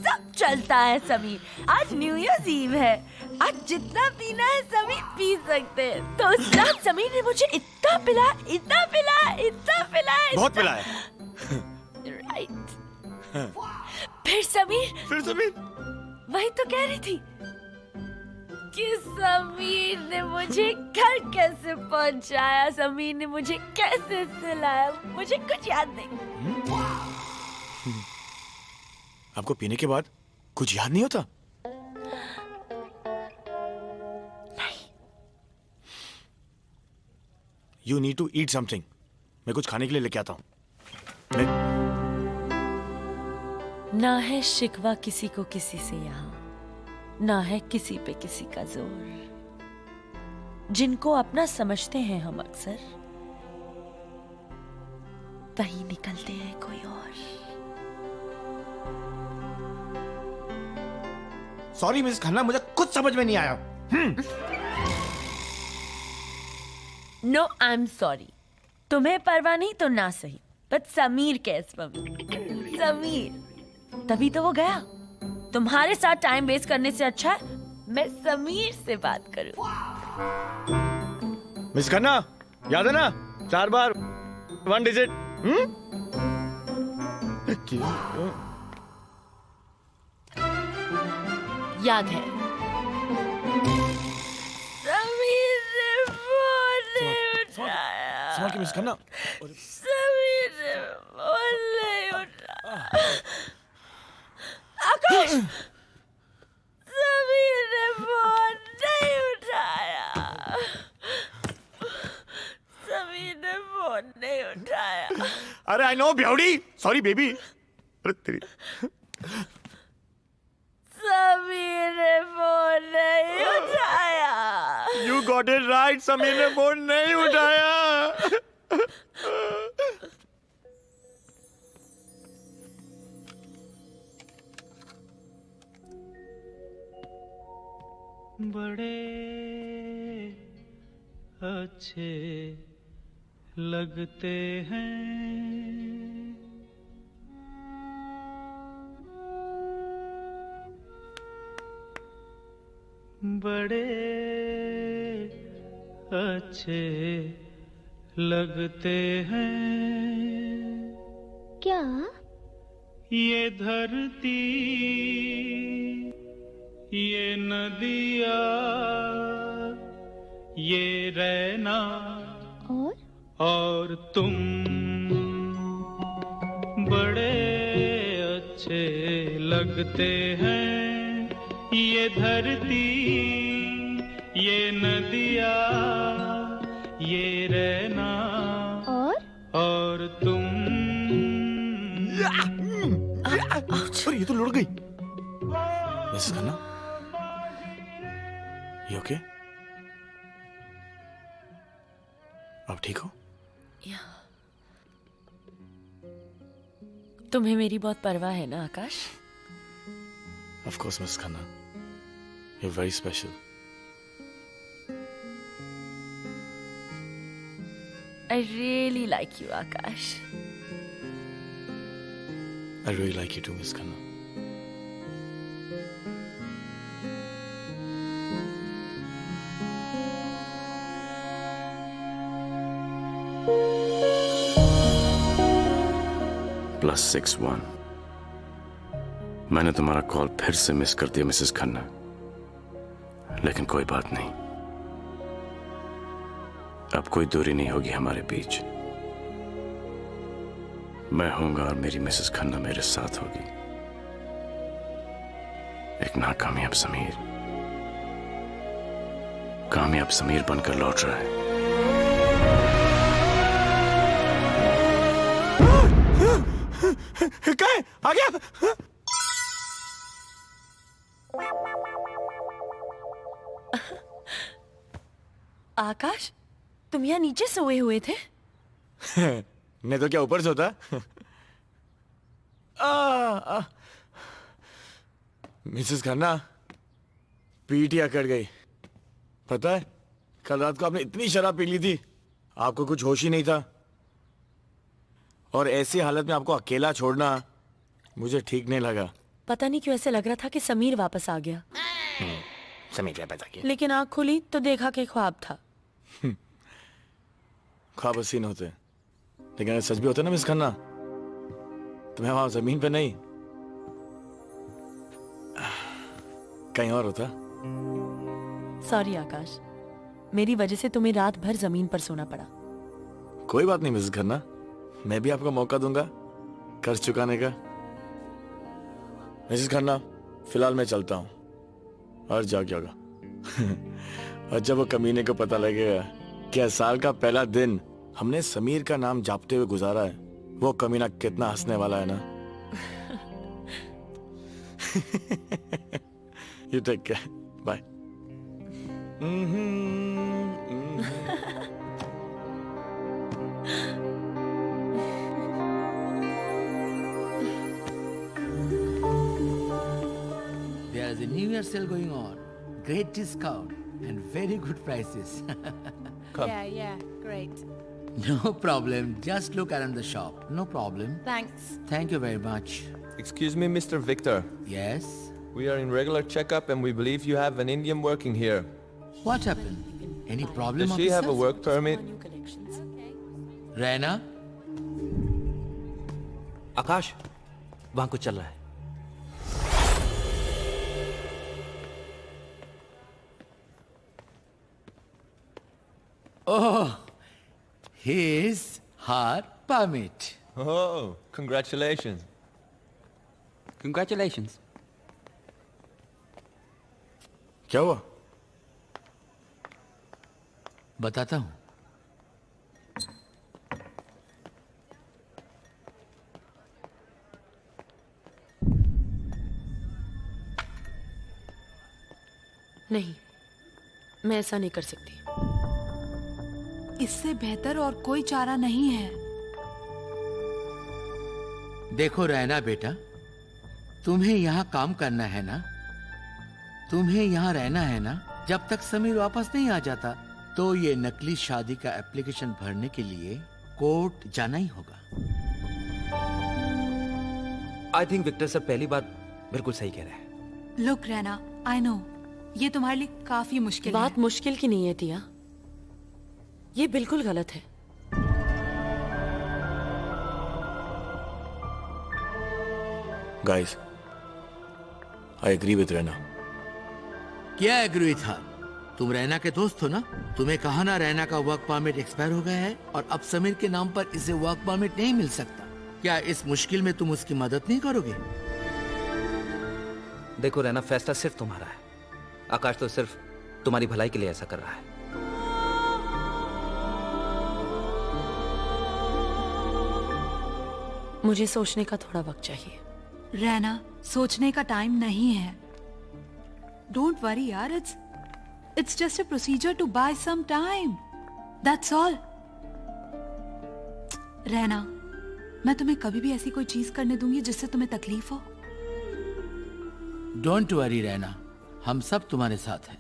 सब चलता है समीर, आज न्यू ईयर्स ईव है, आज जितना पीना है समीर पी सकते हैं। तो उस रात समीर ने मुझे इतना पिलाया, इतना पिलाया, इतना पिलाया, बहुत पिलाया। राइट। फिर समीर वही तो कह रही थी कि समीर ने मुझे घर कैसे पहुंचाया, समीर ने मुझे कैसे सिलाया, मुझे कुछ याद नहीं। आपको पीने के बाद कुछ याद नहीं होता? You need to eat something. मैं कुछ खाने के लिए लेके आता हूँ। ना है शिकवा किसी को किसी से यहाँ, ना है किसी पे किसी का जोर। जिनको अपना समझते हैं हम अक्सर, वही निकलते हैं कोई और। सॉरी मिस खन्ना, मुझे कुछ समझ में नहीं आया। No I am sorry. तुम्हें परवाह नहीं तो ना सही, बट समीर कैस मम्मी, समीर। तभी तो वो गया। तुम्हारे साथ टाइम वेस्ट करने से अच्छा है मैं समीर से बात करूं। मिस खन्ना, याद है ना 4 बार 1 डिजिट? याद है। समीर ने फोन नहीं उठाया। संभाल के मिस खन्ना। समीर ने फोन नहीं उठाया। आकाश, समीर ने फोन नहीं उठाया। समीर ने फोन नहीं उठाया। अरे आई नो ब्याउडी, सॉरी बेबी। अरे तेरी समीर ने फोन नहीं उठाया। You got it right, Sameer ने फोन नहीं उठाया। बड़े अच्छे लगते हैं बड़े अच्छे लगते हैं क्या? ये धरती, ये नदिया, ये रहना और तुम बड़े अच्छे लगते हैं। ये धरती, ये नदिया, ये रहना और तुम। अरे ये तो लुढ़क गई। मिस खन्ना, ये ओके? आप ठीक हो? तुम्हें मेरी बहुत परवाह है ना आकाश? Of course, Miss Khanna. You're very special. I really like you, Akash. I really like you too, Miss Khanna. +61। मैंने तुम्हारा कॉल फिर से मिस कर दिया मिसेस खन्ना, लेकिन कोई बात नहीं। अब कोई दूरी नहीं होगी हमारे बीच। मैं हूंगा और मेरी मिसेस खन्ना मेरे साथ होगी। एक नाकामयाब समीर कामयाब समीर बनकर लौट रहा है। क्या है? आ गया? आकाश, तुम यहाँ नीचे सोए हुए थे? नहीं तो क्या ऊपर सोता? मिसेस खन्ना, पीटिया कट गई। पता है, कल रात को आपने इतनी शराब पी ली थी, आपको कुछ होश ही नहीं था। और ऐसी हालत में आपको अकेला छोड़ना मुझे ठीक नहीं लगा। पता नहीं क्यों ऐसे लग रहा था कि समीर वापस आ गया। समीर वापस आ गया। लेकिन आँख खुली तो देखा कि ख्वाब था। ख्वाब हसीन होते, लेकिन अगर सच भी होते ना मिस खन्ना, तो मैं वहां जमीन पे नहीं कहीं और होता। सॉरी आकाश, मेरी वजह से तुम्हें रात भर जमीन पर सोना पड़ा। कोई बात नहीं मिस खन्ना, मैं भी आपको मौका दूंगा कर्ज चुकाने का। मिसेस खन्ना, फिलहाल मैं चलता हूँ और जाग जाऊंगा। और जब वो कमीने को पता लगेगा क्या साल का पहला दिन हमने समीर का नाम जापते हुए गुजारा है। वो कमीना कितना हंसने वाला है ना। You take care, bye. There is a New Year sale going on. Great discount and very good prices. Yeah, great. No problem. Just look around the shop. No problem. Thanks. Thank you very much. Excuse me, Mr. Victor. Yes? We are in regular checkup and we believe you have an Indian working here. What happened? Any problem, Does she have a officers? work permit? Raina? आकाश, वहां कुछ चल रहा है। Oh, his her permit. Oh, congratulations. Congratulations. क्या हुआ? बताता हूँ। नहीं, मैं ऐसा नहीं कर सकती। इससे बेहतर और कोई चारा नहीं है। देखो रैना बेटा, तुम्हें यहाँ काम करना है ना, तुम्हें यहाँ रहना है ना। जब तक समीर वापस नहीं आ जाता तो ये नकली शादी का एप्लीकेशन भरने के लिए कोर्ट जाना ही होगा। आई थिंक विक्टर सर पहली बात बिल्कुल सही कह रहे हैं। लुक रैना, आई नो ये तुम्हारे लिए काफी मुश्किल बात मुश्किल की नहीं है तिया, ये बिल्कुल गलत है। Guys, I agree with Raina. क्या एग्री था? तुम रैना के दोस्त हो ना? तुम्हें कहा ना रैना का वर्क परमिट एक्सपायर हो गया है और अब समीर के नाम पर इसे वर्क परमिट नहीं मिल सकता। क्या इस मुश्किल में तुम उसकी मदद नहीं करोगे? देखो रैना, फैसला सिर्फ तुम्हारा है। आकाश तो सिर्फ तुम्हारी भलाई के लिए ऐसा कर रहा है। मुझे सोचने का थोड़ा वक्त चाहिए। रैना, सोचने का टाइम नहीं है। डोंट वरी यार, it's just a procedure to buy some time, that's all. Raina, मैं तुम्हें कभी भी ऐसी कोई चीज करने दूंगी जिससे तुम्हें तकलीफ हो। डोंट वरी रैना, हम सब तुम्हारे साथ हैं।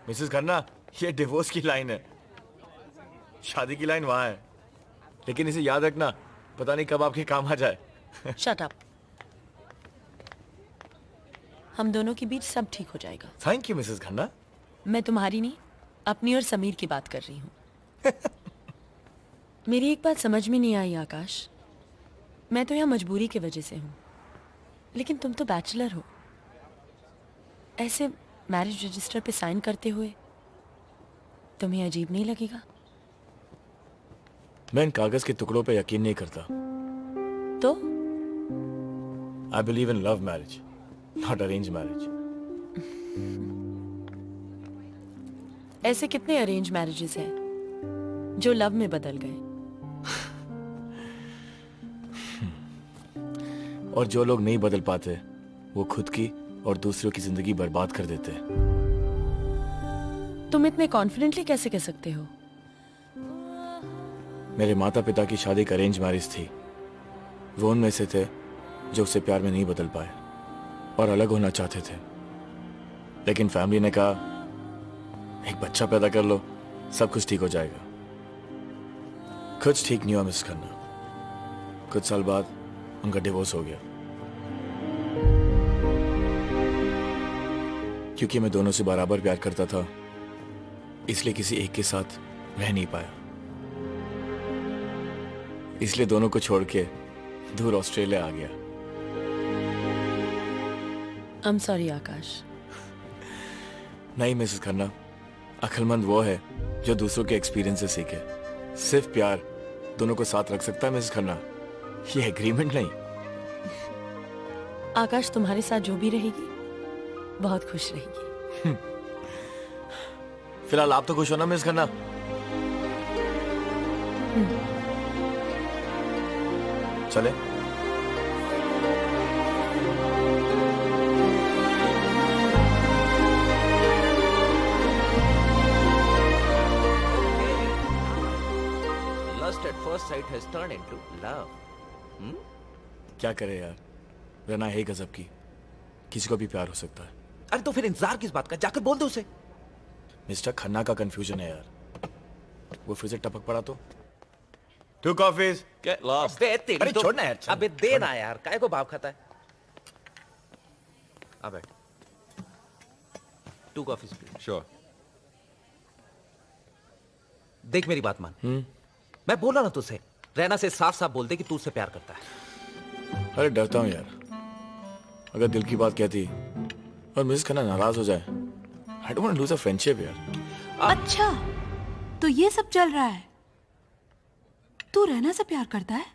मिसेस खन्ना, ये डिवोर्स की लाइन है, शादी की लाइन वहां है। लेकिन इसे याद रखना, पता नहीं कब आपके काम आ जाए। Shut up. हम दोनों के बीच सब ठीक हो जाएगा। Thank you Mrs Khanna. मैं तुम्हारी नहीं, अपनी और समीर की बात कर रही हूँ। मेरी एक बात समझ में नहीं आई आकाश, मैं तो यहाँ मजबूरी की वजह से हूँ, लेकिन तुम तो बैचलर हो। ऐसे मैरिज रजिस्टर पे साइन करते हुए तुम्हें अजीब नहीं लगेगा? मैं इन कागज के टुकड़ों पे यकीन नहीं करता। तो I believe in love marriage, not arrange marriage. ऐसे कितने अरेंज मैरिजेस हैं जो लव में बदल गए? और जो लोग नहीं बदल पाते वो खुद की और दूसरों की जिंदगी बर्बाद कर देते हैं। तुम इतने कॉन्फिडेंटली कैसे कह सकते हो? मेरे माता पिता की शादी एक अरेंज मैरिज थी। वो उनमें से थे जो उससे प्यार में नहीं बदल पाए और अलग होना चाहते थे। लेकिन फैमिली ने कहा, एक बच्चा पैदा कर लो, सब कुछ ठीक हो जाएगा। कुछ ठीक नहीं हुआ मिस खन्ना। कुछ साल बाद उनका डिवोर्स हो गया, क्योंकि मैं दोनों से बराबर प्यार करता था, इसलिए किसी एक के साथ रह नहीं पाया। इसलिए दोनों को छोड़ के दूर ऑस्ट्रेलिया आ गया। I'm sorry, आकाश। नहीं मिसेस खन्ना, अक्लमंद वो है जो दूसरों के एक्सपीरियंस से सीखे। सिर्फ प्यार दोनों को साथ रख सकता है मिसेस खन्ना, ये एग्रीमेंट नहीं। आकाश तुम्हारे साथ जो भी रहेगी बहुत खुश रहेगी। फिलहाल आप तो खुश हो ना मिस खन्ना? चले। Lust at first sight has turned into love. क्या करे यार, रहना है गजब की, किसी को भी प्यार हो सकता है। अरे तो फिर इंतजार किस बात का, जाकर बोल दो उसे। मिस्टर खन्ना का कंफ्यूजन है यार, वो फिर से टपक पड़ा तो। 2 कॉफीज। Get lost. अबे तेरी अरे तो, छोड़ना यार, अबे देना यार, काय को बाप खाता है। आ बैठ। 2 कॉफीज प्लीज। Sure. देख मेरी बात मान। मैं बोला ना तुझसे, रहना से साफ साफ बोल दे कि तू उससे प्यार करता है। अरे डरता हूँ यार, अगर दिल की बात कहती और मिस खन्ना नाराज हो जाए। I don't want to lose a friendship यार। अच्छा, तो ये सब चल रहा है। तू रहना से प्यार करता है?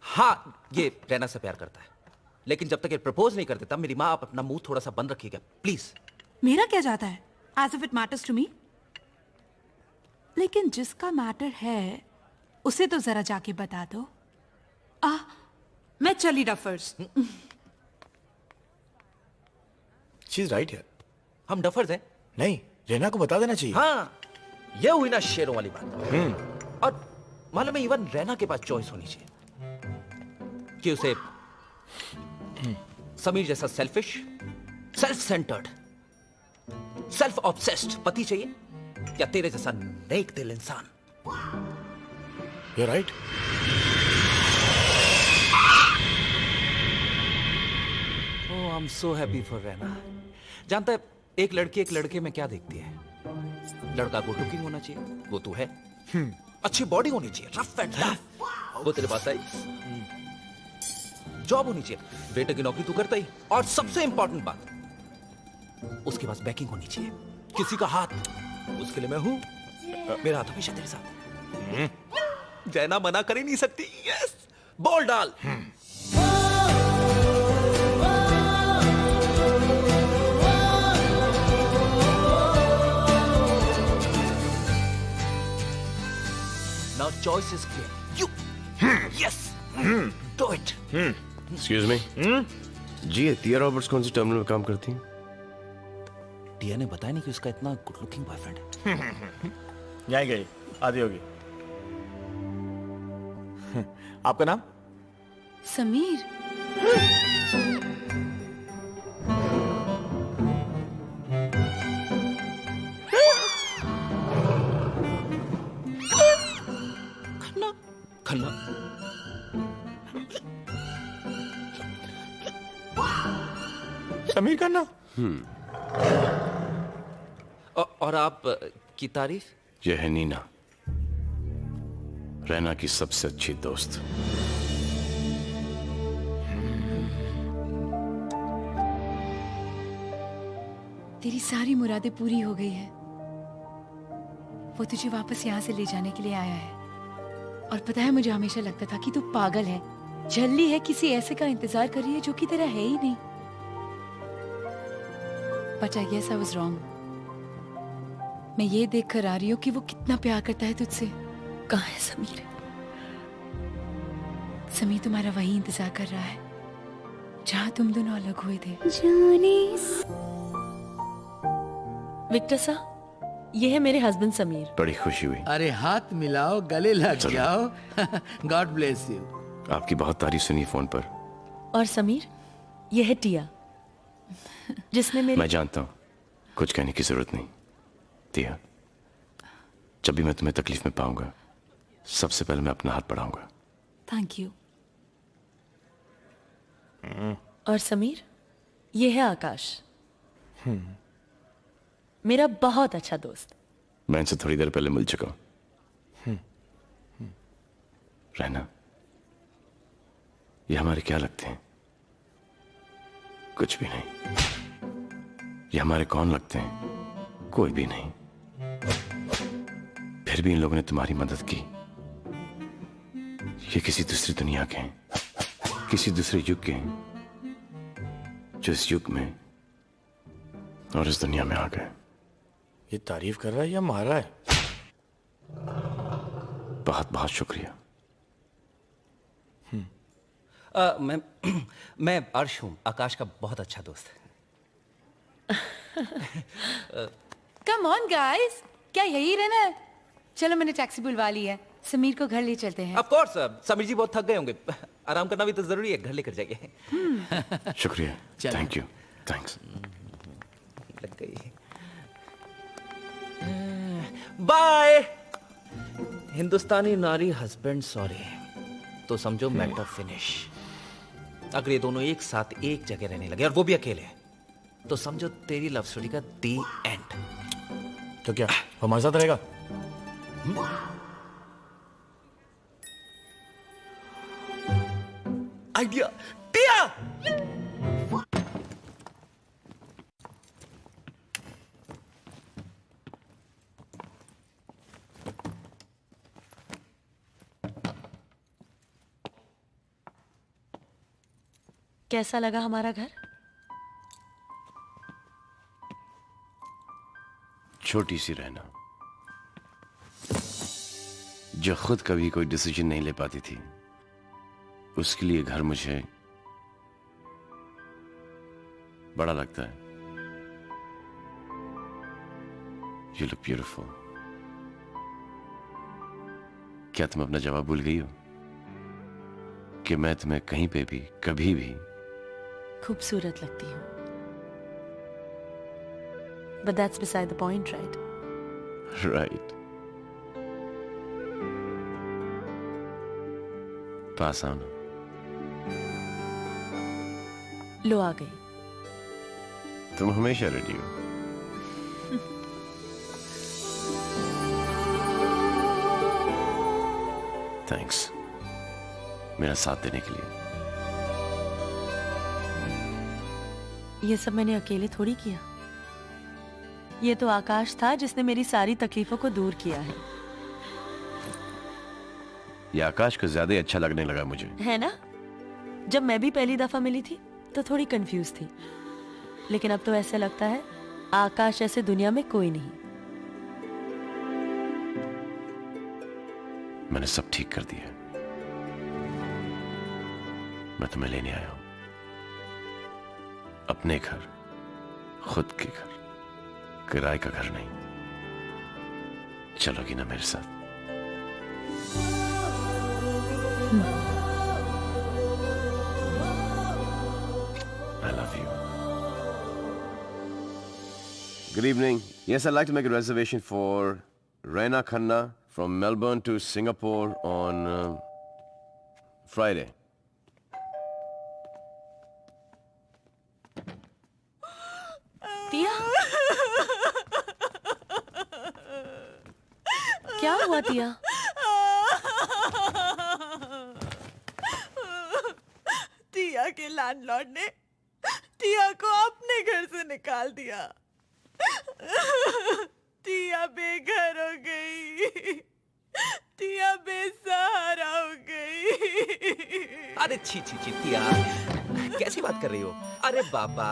हाँ, ये रहना से प्यार करता है, लेकिन जब तक ये प्रपोज नहीं कर देता, मेरी माँ आप अपना मुंह थोड़ा सा बंद रखिएगा प्लीज। मेरा क्या जाता है? As if it matters to me? लेकिन जिसका मैटर है उसे तो जरा जाके बता दो। मैं चली डफर्स। She's right यार। हम डफर्स हैं? नहीं, रहना को बता देना चाहिए। हाँ, ये हुई ना शेरों वाली बात। और मालूम है, इवन रहना के पास चॉइस होनी चाहिए कि उसे समीर जैसा selfish, self centred, self obsessed पति चाहिए, या तेरे जैसा नेक दिल इंसान। You're right। Oh, I'm so happy for रहना। जानता है एक लड़की एक लड़के में क्या देखती है? लड़का गुड लुकिंग होना चाहिए, वो तू है। अच्छी बॉडी होनी चाहिए, रफ एंड टफ, वो तेरे पास आई। जॉब होनी चाहिए, बेटे की नौकरी तू करता ही। और सबसे इंपॉर्टेंट बात, उसके पास बैकिंग होनी चाहिए, किसी का हाथ। उसके लिए मैं हूं, मेरा हाथ हमेशा तेरे साथ। जैना मना कर ही नहीं सकती। यस, बॉल डाल। Now choice is clear. You. Yes. Do it. Excuse me. जी, टिया रॉबर्ट्स कौन सी टर्मिनल में काम करती हैं? टिया ने बताया नहीं कि उसका इतना गुड लुकिंग बॉयफ्रेंड है। यहीं गई, आधी होगी। आपका नाम? समीर। खन्ना, खन्ना। समीर खन्ना। और आप की तारीफ? यह है नीना, रैना की सबसे अच्छी दोस्त। तेरी सारी मुरादें पूरी हो गई है। वो तुझे वापस यहाँ से ले जाने के लिए आया है। और पता है, मुझे हमेशा लगता था कि तू पागल है, झल्ली है, किसी ऐसे का इंतजार कर रही है जो कि तेरा है ही नहीं। But I guess I was wrong. मैं ये देख कर आ रही हूँ कि वो कितना प्यार करता है तुझसे। कहाँ है समीर? समीर तुम्हारा वही इंतजार कर रहा है जहाँ तुम दोनों अलग हुए थे। विक्टर सा, ये है मेरे हस्बैंड समीर। बड़ी खुशी हुई। अरे हाथ मिलाओ, गले लग जाओ। God bless you. आपकी बहुत तारीफ सुनी फोन पर। और समीर, ये है टिया, जिसने मेरे। मैं जानता हूँ, कुछ कहने की जरूरत नहीं। टिया, जब भी मैं तुम्हें तकलीफ में पाऊंगा, सबसे पहले मैं अपना हाथ बढ़ाऊंगा। Thank you. और समीर, ये है आकाश, मेरा बहुत अच्छा दोस्त। मैं इनसे थोड़ी देर पहले मिल चुका हूं। रहना, ये हमारे क्या लगते हैं? कुछ भी नहीं। ये हमारे कौन लगते हैं? कोई भी नहीं। फिर भी इन लोगों ने तुम्हारी मदद की। ये किसी दूसरी दुनिया के हैं, किसी दूसरे युग के हैं, जो इस युग में और इस दुनिया में आ गए। ये तारीफ कर रहा है या मार रहा है? बहुत बहुत शुक्रिया। मैं अर्श हूँ, आकाश का बहुत अच्छा दोस्त है। कम ऑन गाइस, क्या यही रहना है? चलो मैंने टैक्सी बुलवा ली है, समीर को घर ले चलते हैं। ऑफ कोर्स, समीर जी बहुत थक गए होंगे, आराम करना भी तो जरूरी है, घर लेकर जाइए। शुक्रिया, थैंक यू, थैंक्स। लग गई। बाय। हिंदुस्तानी नारी हस्बैंड सॉरी, तो समझो मैटर फिनिश। अगर ये दोनों एक साथ एक जगह रहने लगे और वो भी अकेले, तो समझो तेरी लव स्टोरी का दी एंड। तो क्या हमारे साथ रहेगा? आइडिया टिया। कैसा लगा हमारा घर? छोटी सी रहना, जो खुद कभी कोई डिसीजन नहीं ले पाती थी, उसके लिए घर मुझे बड़ा लगता है। You look beautiful। क्या तुम अपना जवाब भूल गई हो कि मैं तुम्हें कहीं पे भी कभी भी खूबसूरत लगती हूँ। But that's beside the point, right? Right। पास आओ ना। लो आ गई। तुम हमेशा रेडी हो। थैंक्स मेरा साथ देने के लिए। ये सब मैंने अकेले थोड़ी किया। ये तो आकाश था जिसने मेरी सारी तकलीफों को दूर किया है। ये आकाश को ज्यादा ही अच्छा लगने लगा मुझे। है ना? जब मैं भी पहली दफा मिली थी तो थोड़ी कंफ्यूज थी, लेकिन अब तो ऐसा लगता है आकाश ऐसे दुनिया में कोई नहीं। मैंने सब ठीक कर दिया। मैं तुम्हें लेने आया हूं, अपने घर, खुद के घर, किराए का घर नहीं। चलोगी ना मेरे साथ? I love you। Good evening। Yes, I'd like to make a reservation for Raina Khanna from Melbourne to Singapore on Friday। टिया, क्या हुआ टिया? टिया के लैंडलॉर्ड ने टिया को अपने घर से निकाल दिया। टिया बेघर हो गई, टिया बेसहारा हो गई। अरे छी छी छी टिया, कैसी बात कर रही हो? अरे बाबा,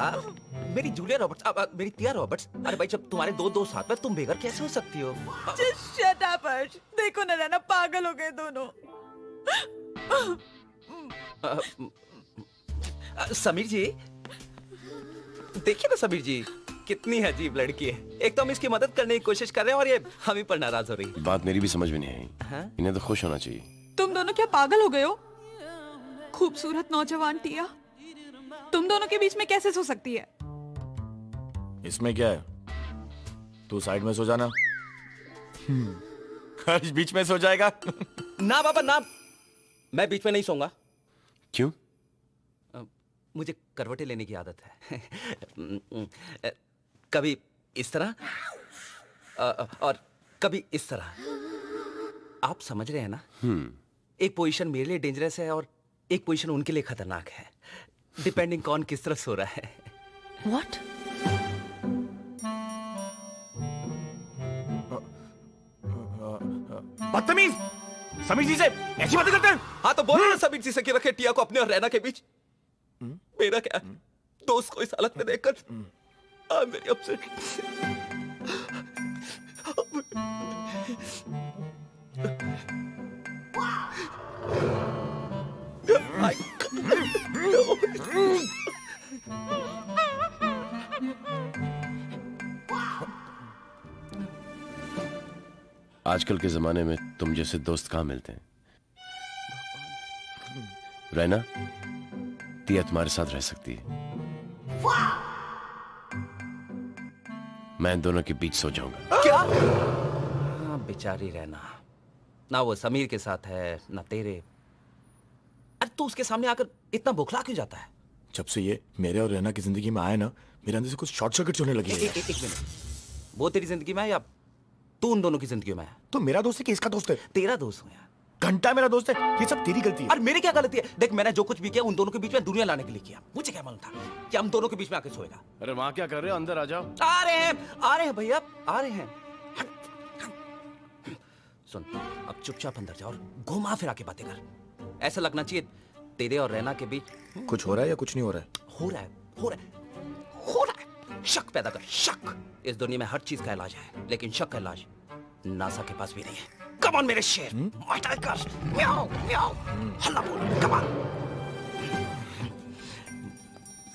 मेरी जूलिया रॉबर्ट्स, मेरी टिया रॉबर्ट्स। अरे भाई, जब तुम्हारे दो साथ में, तुम बेघर कैसे हो सकती हो? Just shut up, अर्श। देखो ना रहना, पागल हो गए दोनों। समीर जी, देखिए ना समीर जी, कितनी अजीब लड़की है। एक तो हम इसकी मदद करने की कोशिश कर रहे हैं और ये हम ही पर नाराज हो रही है। बात मेरी भी समझ में नहीं आई। हाँ? इन्हें तो खुश होना चाहिए। तुम दोनों क्या पागल हो गए हो? खूबसूरत नौजवान टिया तुम दोनों के बीच में कैसे सो सकती है? इसमें क्या है? तू साइड में सो जाना, हर्ष बीच में सो जाएगा। ना बाबा ना, मैं बीच में नहीं सोऊंगा। क्यों? मुझे करवटें लेने की आदत है। कभी इस तरह और कभी इस तरह। आप समझ रहे हैं ना? एक पोजीशन मेरे लिए डेंजरस है और एक पोजीशन उनके लिए खतरनाक है। डिपेंडिंग कौन किस तरफ सो रहा है। What? बदतमीज, समीर जी से ऐसी बातें करते हैं? हाँ तो बोलो ना समीर जी से कि रखे टिया को अपने और रैना के बीच। मेरा क्या है? दोस्त को इस हालत में देखकर मेरी अपसेट। आजकल के जमाने में तुम जैसे दोस्त कहाँ मिलते हैं? रैना, टिया तुम्हारे साथ रह सकती है। मैं इन दोनों के बीच सो जाऊंगा। क्या? बेचारी रैना, ना वो समीर के साथ है ना तेरे। अरे तू उसके सामने आकर इतना बौखला क्यों जाता है? जब से ये मेरे और रैना की जिंदगी में आया ना, मेरे अंदर से कुछ शॉर्ट सर्किट होने लगी है। एक मिनट, वो तेरी जिंदगी में है या तू उन दोनों की जिंदगी में है? तो मेरा दोस्त है कि इसका दोस्त है? तेरा दोस्त हूं यार। घंटा मेरा दोस्त है, ये सब तेरी गलती है। अरे मेरी क्या गलती है? देख मैंने जो कुछ भी किया उन दोनों के बीच में दुनिया लाने के लिए किया। मुझे क्या मालूम था कि हम दोनों के बीच में आके सोएगा। अरे वहां क्या कर रहे हो? अंदर आ जाओ। आ रहे हैं भैया, आ रहे हैं। सुन, अब चुपचाप अंदर जाओ और घुमा फिरा के बातें कर। ऐसा लगना चाहिए तेरे और रैना के बीच कुछ हो रहा है या कुछ नहीं हो रहा है? हो रहा है। शक पैदा कर, शक। इस दुनिया में हर चीज का इलाज है, लेकिन शक का इलाज नासा के पास भी नहीं है। कम ऑन मेरे शेर, मटाई कर, म्याऊ म्याऊ, हल्ला बोल, कम ऑन।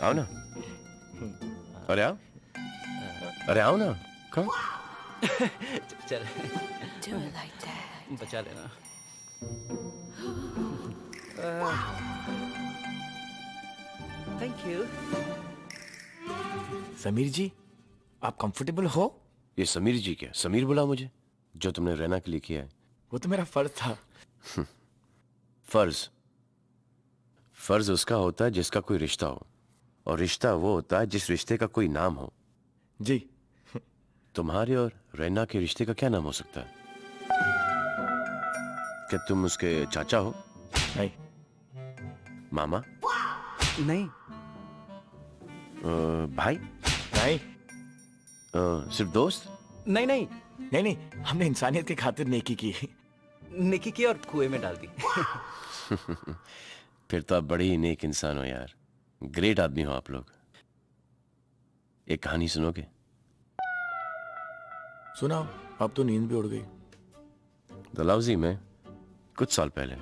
आओ ना, अरे आओ, अरे आओ ना, कम। चल, Do it like that. बचा लेना। Thank you. समीर जी, आप कंफर्टेबल हो? ये समीर जी क्या? समीर बुला मुझे, जो तुमने रैना के लिए किया है। वो तो मेरा फर्ज था। फर्ज? फर्ज उसका होता है जिसका कोई रिश्ता हो, और रिश्ता वो होता है जिस रिश्ते का कोई नाम हो। जी। तुम्हारे और रैना के रिश्ते का क्या नाम हो सकता है? क्या तुम उसके चाचा हो? नहीं। मामा? नहीं। भाई? नहीं। सिर्फ दोस्त? नहीं नहीं नहीं नहीं, हमने इंसानियत की खातिर नेकी की। नेकी की और कुएं में डाल दी। फिर तो आप बड़े ही नेक इंसान हो यार। ग्रेट आदमी हो आप लोग। एक कहानी सुनोगे? सुनाओ, अब तो नींद भी उड़ गई। डलहौजी में कुछ साल पहले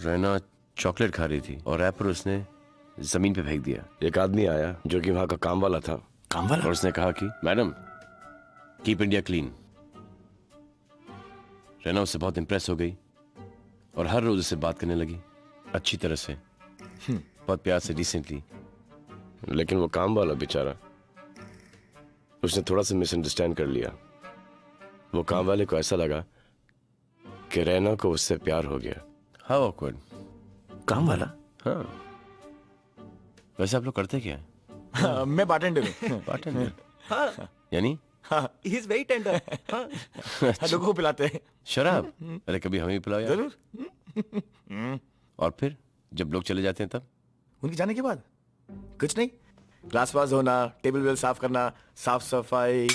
रैना चॉकलेट खा रही थी और रैपर उसने जमीन पे फेंक दिया। एक आदमी आया जो कि वहां का काम वाला था। काम वाला? और उसने कहा कि madam, keep India clean. Raina उससे बहुत इंप्रेस हो गई और हर रोज उससे बात करने लगी, अच्छी तरह से, बहुत प्यार से, डिसेंटली। लेकिन वो काम वाला बेचारा, उसने थोड़ा सा मिसअंडरस्टैंड कर लिया। वो काम वाले को ऐसा लगा कि रैना को उससे प्यार हो गया। How awkward. काम वाला? हाँ। वैसे आप लोग करते क्या है? हाँ, मैं बार्टेंडर हूँ। बार्टेंडर? हाँ। यानी? हाँ। He is very tender. हाँ। लोगों को पिलाते हैं। शराब? अरे कभी हमें भी पिलाओ यार। जरूर। और फिर जब लोग चले जाते हैं तब? उनके जाने के बाद कुछ नहीं, ग्लास वास धोना, टेबल वेल साफ करना, साफ सफाई।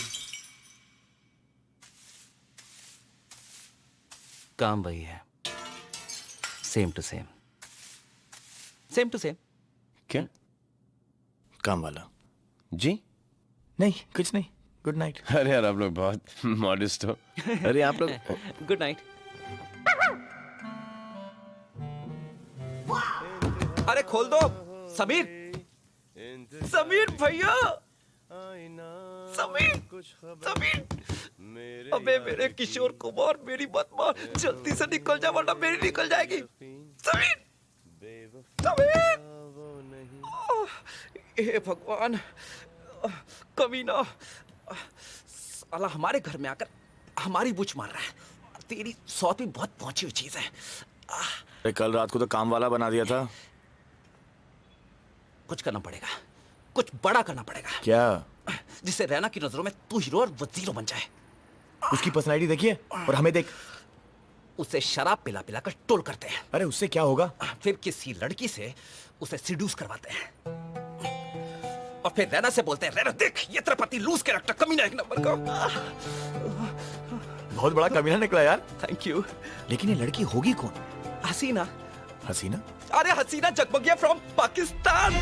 काम वही है, same to same, same to same. क्या? काम वाला? जी नहीं, कुछ नहीं। Good night. अरे यार आप लोग बहुत मॉडेस्ट हो। अरे आप लोग गुड नाइट। अरे खोल दो समीर, समीर भैया, समीर, समीर। अबे मेरे किशोर कुमार, मेरी बात मान, जल्दी से निकल जा वरना मेरी निकल जाएगी। समीर, समीर। हे भगवान, कमीना, साला हमारे घर में आकर हमारी बुच मार रहा है। तेरी सौत भी बहुत पहुंची हुई चीज है। अरे कल रात को तो काम वाला बना दिया था। कुछ करना पड़ेगा, कुछ बड़ा करना पड़ेगा। क्या? जिससे रैना की नजरों में तू हीरो और वो जीरो बन जाए। उसकी पर्सनैलिटी देखिए और हमें देख। उसे शराब पिला पिला कर टोल करते हैं। अरे उससे क्या होगा? फिर किसी लड़की से उसे सिड्यूस करवाते हैं और फिर रैना से बोलते हैं, रैना देख ये तेरा पति लूज कैरेक्टर कमीना एक नंबर का। बहुत बड़ा कमीना निकला यार। Thank you. लेकिन ये लड़की होगी कौन? हसीना। हसीना? अरे हसीना जगमगिया फ्रॉम पाकिस्तान।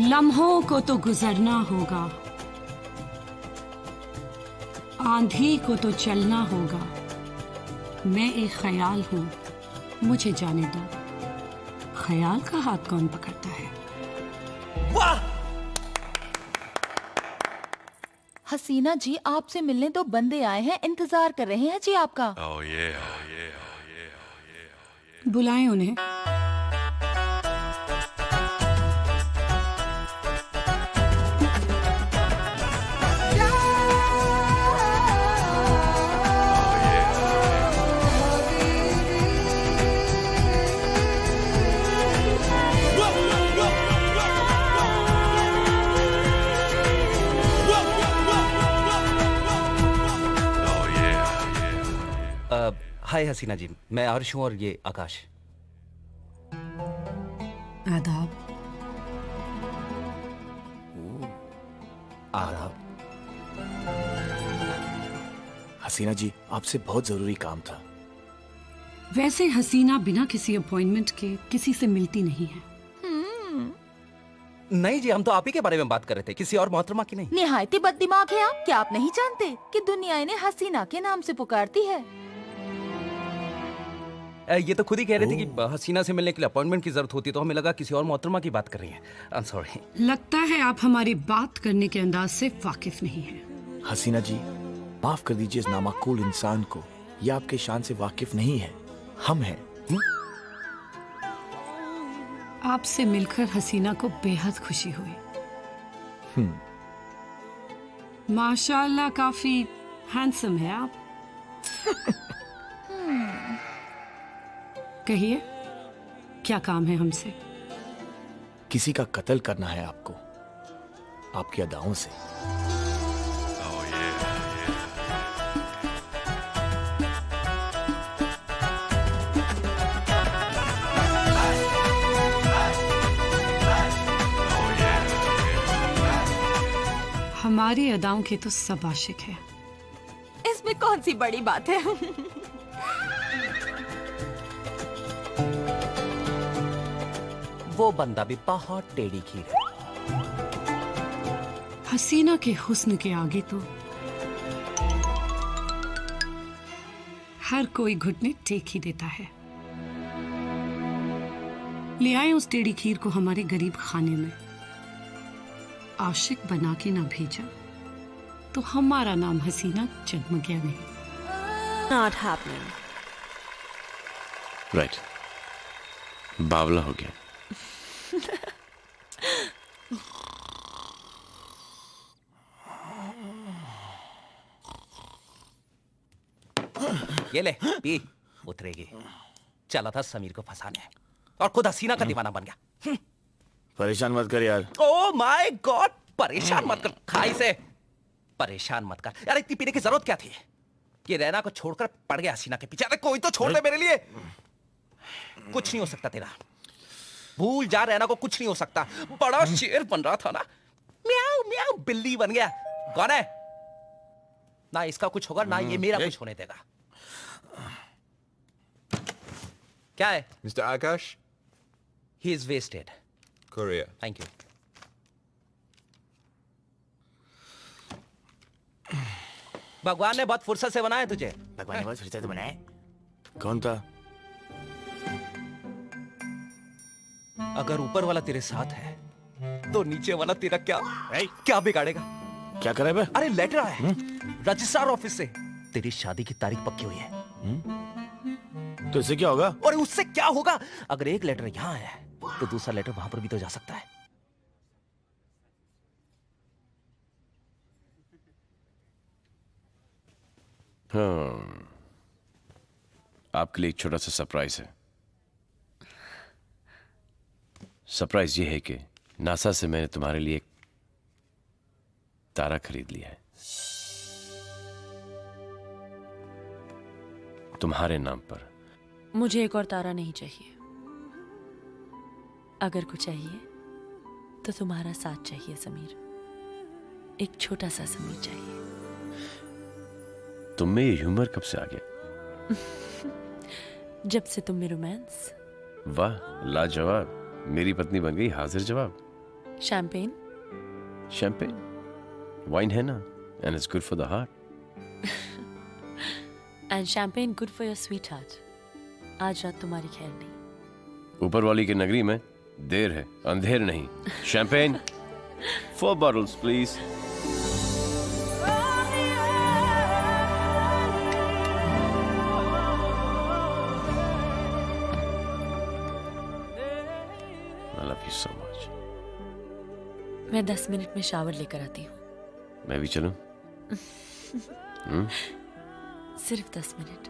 लम्हों को तो गुजरना होगा, आंधी को तो चलना होगा। मैं एक ख्याल हूं, मुझे जाने दो, ख्याल का हाथ कौन पकड़ता है? वाह! हसीना जी आपसे मिलने तो बंदे आए हैं, इंतजार कर रहे हैं जी आपका। बुलाएं उन्हें। हाय हसीना जी, मैं अर्श हूं और ये आकाश। आदाब। आदाब। हसीना जी, आपसे बहुत जरूरी काम था। वैसे हसीना बिना किसी अपॉइंटमेंट के किसी से मिलती नहीं है। नहीं जी, हम तो आप ही के बारे में बात कर रहे थे, किसी और मोहतरमा की नहीं। निहायती बददिमाग है आप। क्या आप नहीं जानते कि दुनिया इन्हें हसीना के नाम से पुकारती है? ये तो खुद ही कह रहे थे कि हसीना से मिलने के लिए अपॉइंटमेंट की जरूरत होती है, तो हमें लगा किसी और मोहतरमा की बात कर रही हैं। आई एम सॉरी। लगता है आप हमारी बात करने के अंदाज से वाकिफ नहीं हैं। हसीना जी, माफ कर दीजिए इस नामाकूल इंसान को, ये आपके शान से वाकिफ नहीं है, हम हैं। आपसे मिलकर हसीना को बेहद खुशी हुई। माशाल्लाह काफी हैंडसम है आप। कहिए, क्या काम है हमसे? किसी का कत्ल करना है आपको, आपकी अदाओं से। हमारी अदाओं के तो सब आशिक है। इसमें कौन सी बड़ी बात है? वो बंदा भी बहुत टेढ़ी खीर है। हसीना के हुस्न के आगे तो हर कोई घुटने टेक ही देता है। ले आए उस टेढ़ी खीर को हमारे गरीब खाने में। आशिक बना के ना भेजा तो हमारा नाम हसीना जगमगिया नहीं। Not happening. राइट, बावला हो गया। ये ले पी, उतरेगी। चला था समीर को फंसाने और खुद हसीना का दीवाना बन गया। परेशान मत कर यार। ओह माय गॉड, परेशान मत कर। खाई से परेशान मत कर यार। इतनी पीने की जरूरत क्या थी? ये रैना को छोड़कर पड़ गया हसीना के पीछे। अरे कोई तो छोड़ दे मेरे लिए। कुछ नहीं हो सकता तेरा, भूल जा। रैना को कुछ नहीं हो सकता। बड़ा शेर बन रहा था ना, म्याऊ म्याऊ बिल्ली बन गया। कौन है? ना इसका कुछ होगा ना ये मेरा कुछ होने देगा। क्या है? Mr. Akash? He is wasted. Korea. Thank you. भगवान ने बहुत फुर्सत से बनाया तुझे। भगवान ने बहुत फुर्सत से बनाया। कौन था? अगर ऊपर वाला तेरे साथ है तो नीचे वाला तेरा क्या बिगाड़ेगा? क्या करे बे? अरे लेटर आया है रजिस्ट्रार ऑफिस से। तेरी शादी की तारीख पक्की हुई है। तो इससे क्या होगा? और उससे क्या होगा? अगर एक लेटर यहाँ आया है तो दूसरा लेटर वहां पर भी तो जा सकता है। हाँ, आपके लिए एक छोटा सा सरप्राइज है। सरप्राइज ये है कि नासा से मैंने तुम्हारे लिए एक तारा खरीद लिया है, तुम्हारे नाम पर। मुझे एक और तारा नहीं चाहिए। अगर कुछ चाहिए तो तुम्हारा साथ चाहिए समीर। एक छोटा सा समीर चाहिए। तुम में ये ह्यूमर कब से आ गया? जब से तुम में रोमांस। वाह, लाजवाब। मेरी पत्नी बन गई हाजिर जवाब। शैंपेन? शैंपेन वाइन है ना, and it's good for the heart. And champagne good for your sweet heart. आज रात तुम्हारी खैर नहीं। ऊपर वाली की नगरी में देर है, अंधेर नहीं। Champagne 4 bottles please. I love you so much. मैं 10 मिनट में शावर लेकर आती हूँ। मैं भी चलूं? सिर्फ 10 मिनट।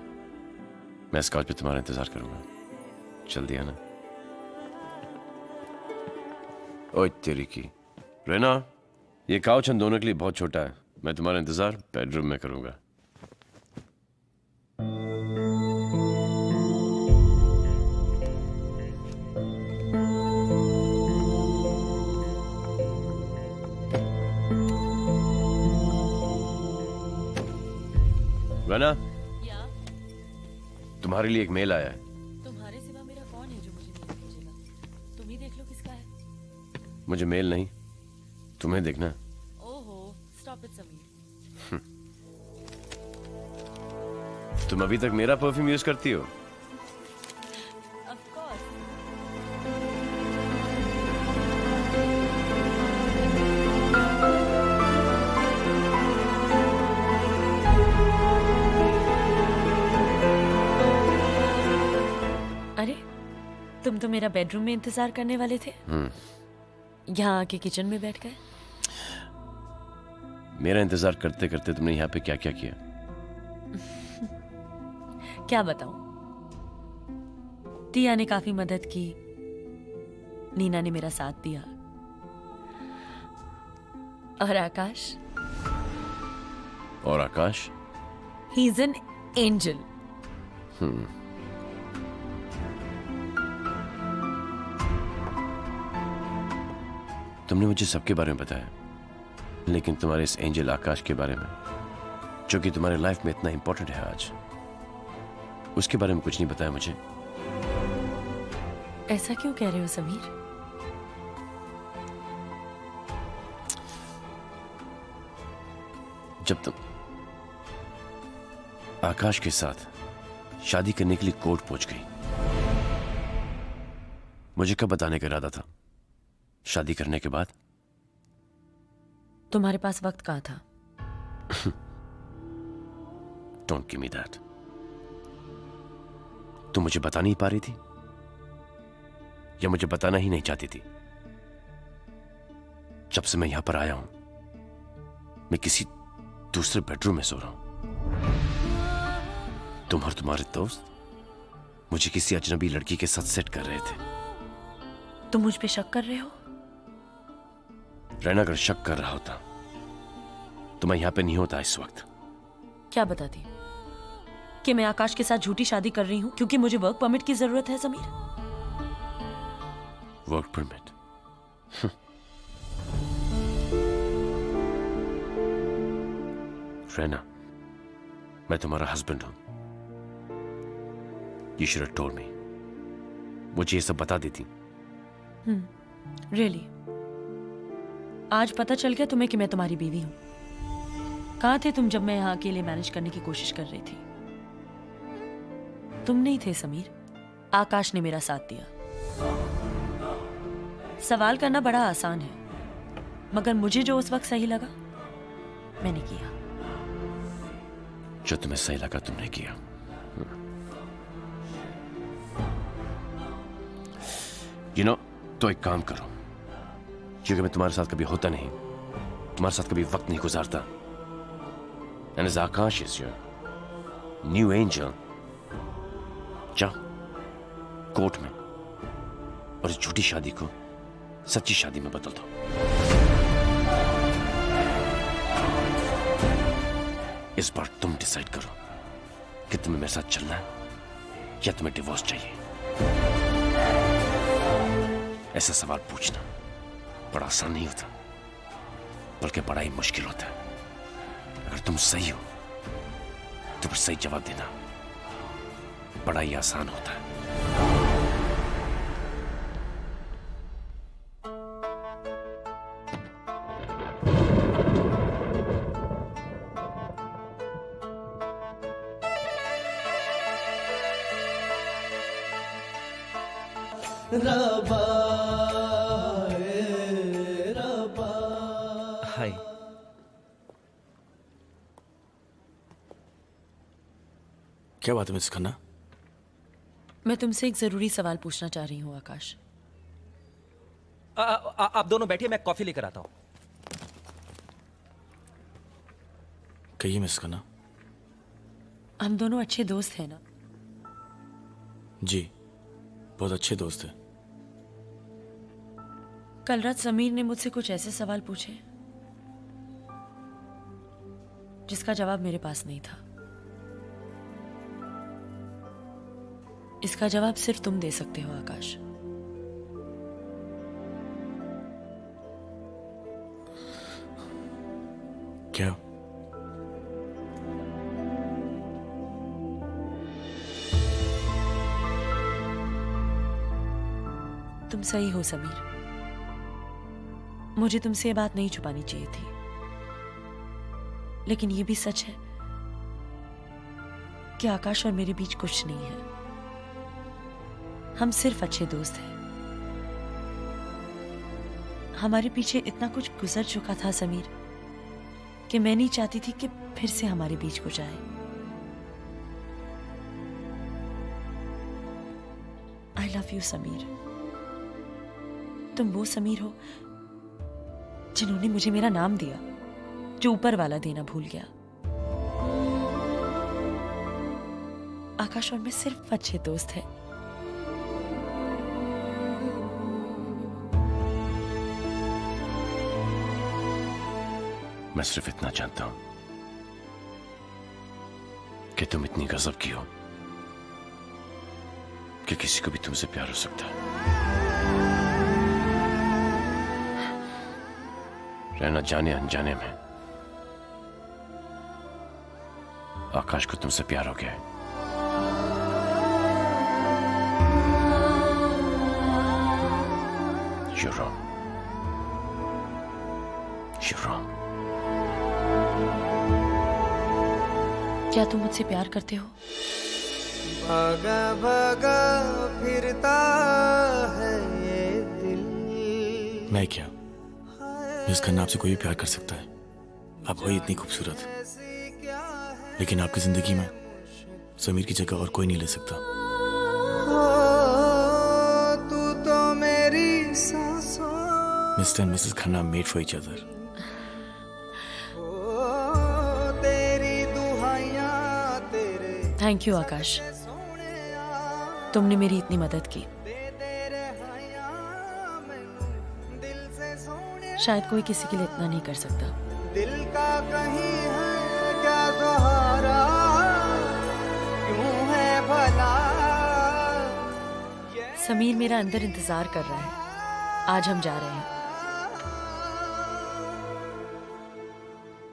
मैं स्कॉच पे तुम्हारा इंतजार करूंगा। जल्दी आना। ओए तेरी की रेना, ये काउच हम दोनों के लिए बहुत छोटा है। मैं तुम्हारा इंतजार बेडरूम में करूंगा। रेना, तुम्हारे लिए एक मेल आया है। तुम्हारे सिवा मेरा कौन है जो मुझे मेल भेजेगा? तुम ही देख लो किसका है। मुझे मेल नहीं, तुम्हें देखना। ओहो, स्टॉप इट समीर। तुम अभी तक मेरा परफ्यूम यूज करती हो? Of course. अरे, तुम तो मेरा बेडरूम में इंतजार करने वाले थे। यहाँ आके किचन में बैठ गए। मेरा इंतजार करते करते तुमने यहाँ पे क्या क्या किया? क्या बताऊं? टिया ने काफी मदद की, नीना ने मेरा साथ दिया, और आकाश? और Akash? He is an angel. तुमने मुझे सबके बारे में बताया, लेकिन तुम्हारे इस एंजल आकाश के बारे में, जो कि तुम्हारे लाइफ में इतना इंपॉर्टेंट है आज, उसके बारे में कुछ नहीं बताया मुझे। ऐसा क्यों कह रहे हो समीर? जब तुम आकाश के साथ शादी करने के लिए कोर्ट पहुंच गई, मुझे कब बताने का इरादा था? शादी करने के बाद? तुम्हारे पास वक्त कहाँ था? Don't give me that. तुम मुझे बता नहीं पा रही थी, या मुझे बताना ही नहीं चाहती थी? जब से मैं यहां पर आया हूं, मैं किसी दूसरे बेडरूम में सो रहा हूं। तुम और तुम्हारे दोस्त मुझे किसी अजनबी लड़की के साथ सेट कर रहे थे। तुम मुझ पे शक कर रहे हो? रैना, अगर शक कर रहा होता तो मैं यहां पे नहीं होता इस वक्त। क्या बताती कि मैं आकाश के साथ झूठी शादी कर रही हूं क्योंकि मुझे वर्क परमिट की जरूरत है? Sameer, work permit? रैना, मैं तुम्हारा हस्बैंड हूं। You should have told me. मुझे ये सब बता देती। रियली? आज पता चल गया तुम्हें कि मैं तुम्हारी बीवी हूं। कहाँ थे तुम जब मैं यहाँ अकेले मैनेज करने की कोशिश कर रही थी? तुम नहीं थे समीर, आकाश ने मेरा साथ दिया। सवाल करना बड़ा आसान है, मगर मुझे जो उस वक्त सही लगा मैंने किया। जो तुम्हें सही लगा तुमने किया। तो एक काम करो, क्योंकि मैं तुम्हारे साथ कभी होता नहीं, तुम्हारे साथ कभी वक्त नहीं गुजारता, and as Akash is your new angel, जाओ कोर्ट में और इस झूठी शादी को सच्ची शादी में बदल दो। इस बार तुम डिसाइड करो कि तुम्हें मेरे साथ चलना है या तुम्हें डिवोर्स चाहिए। ऐसा सवाल पूछना बड़ा आसान नहीं होता, बल्कि बड़ा ही मुश्किल होता है। अगर तुम सही हो तो फिर सही जवाब देना बड़ा ही आसान होता है। हाय। क्या बात है मिस खन्ना? मैं तुमसे एक जरूरी सवाल पूछना चाह रही हूँ आकाश। आप दोनों बैठिए, मैं कॉफी लेकर आता हूं। कहिए मिस खन्ना। हम दोनों अच्छे दोस्त हैं ना? जी, बहुत अच्छे दोस्त हैं। कल रात समीर ने मुझसे कुछ ऐसे सवाल पूछे जिसका जवाब मेरे पास नहीं था। इसका जवाब सिर्फ तुम दे सकते हो आकाश। क्या? तुम सही हो समीर, मुझे तुमसे ये बात नहीं छुपानी चाहिए थी, लेकिन ये भी सच है कि आकाश और मेरे बीच कुछ नहीं है। हम सिर्फ अच्छे दोस्त हैं। हमारे पीछे इतना कुछ गुजर चुका था समीर कि मैं नहीं चाहती थी कि फिर से हमारे बीच कुछ आए। I love you Sameer. तुम वो समीर हो जिन्होंने मुझे मेरा नाम दिया जो ऊपर वाला देना भूल गया। आकाश और मैं सिर्फ अच्छे दोस्त हैं। मैं सिर्फ इतना जानता हूं कि तुम इतनी गजब की हो कि किसी को भी तुमसे प्यार हो सकता है। रहना जाने अनजाने में आकाश को तुमसे प्यार हो गया है। You're wrong. You're wrong. क्या तुम मुझसे प्यार करते हो? भागा भागा फिरता है ये दिल। मैं क्या? मिस खन्ना, आपसे कोई भी प्यार कर सकता है। आप हो ही इतनी खूबसूरत, लेकिन आपकी जिंदगी में समीर की जगह और कोई नहीं ले सकता। तू तो मेरी सांसों। Mr and Mrs Khanna made for each other. Thank you Akash, तुमने मेरी इतनी मदद की। शायद कोई किसी के लिए इतना नहीं कर सकता। दिल का कहीं है क्या सहारा, क्यों है भला। समीर मेरा अंदर इंतजार कर रहा है। आज हम जा रहे हैं।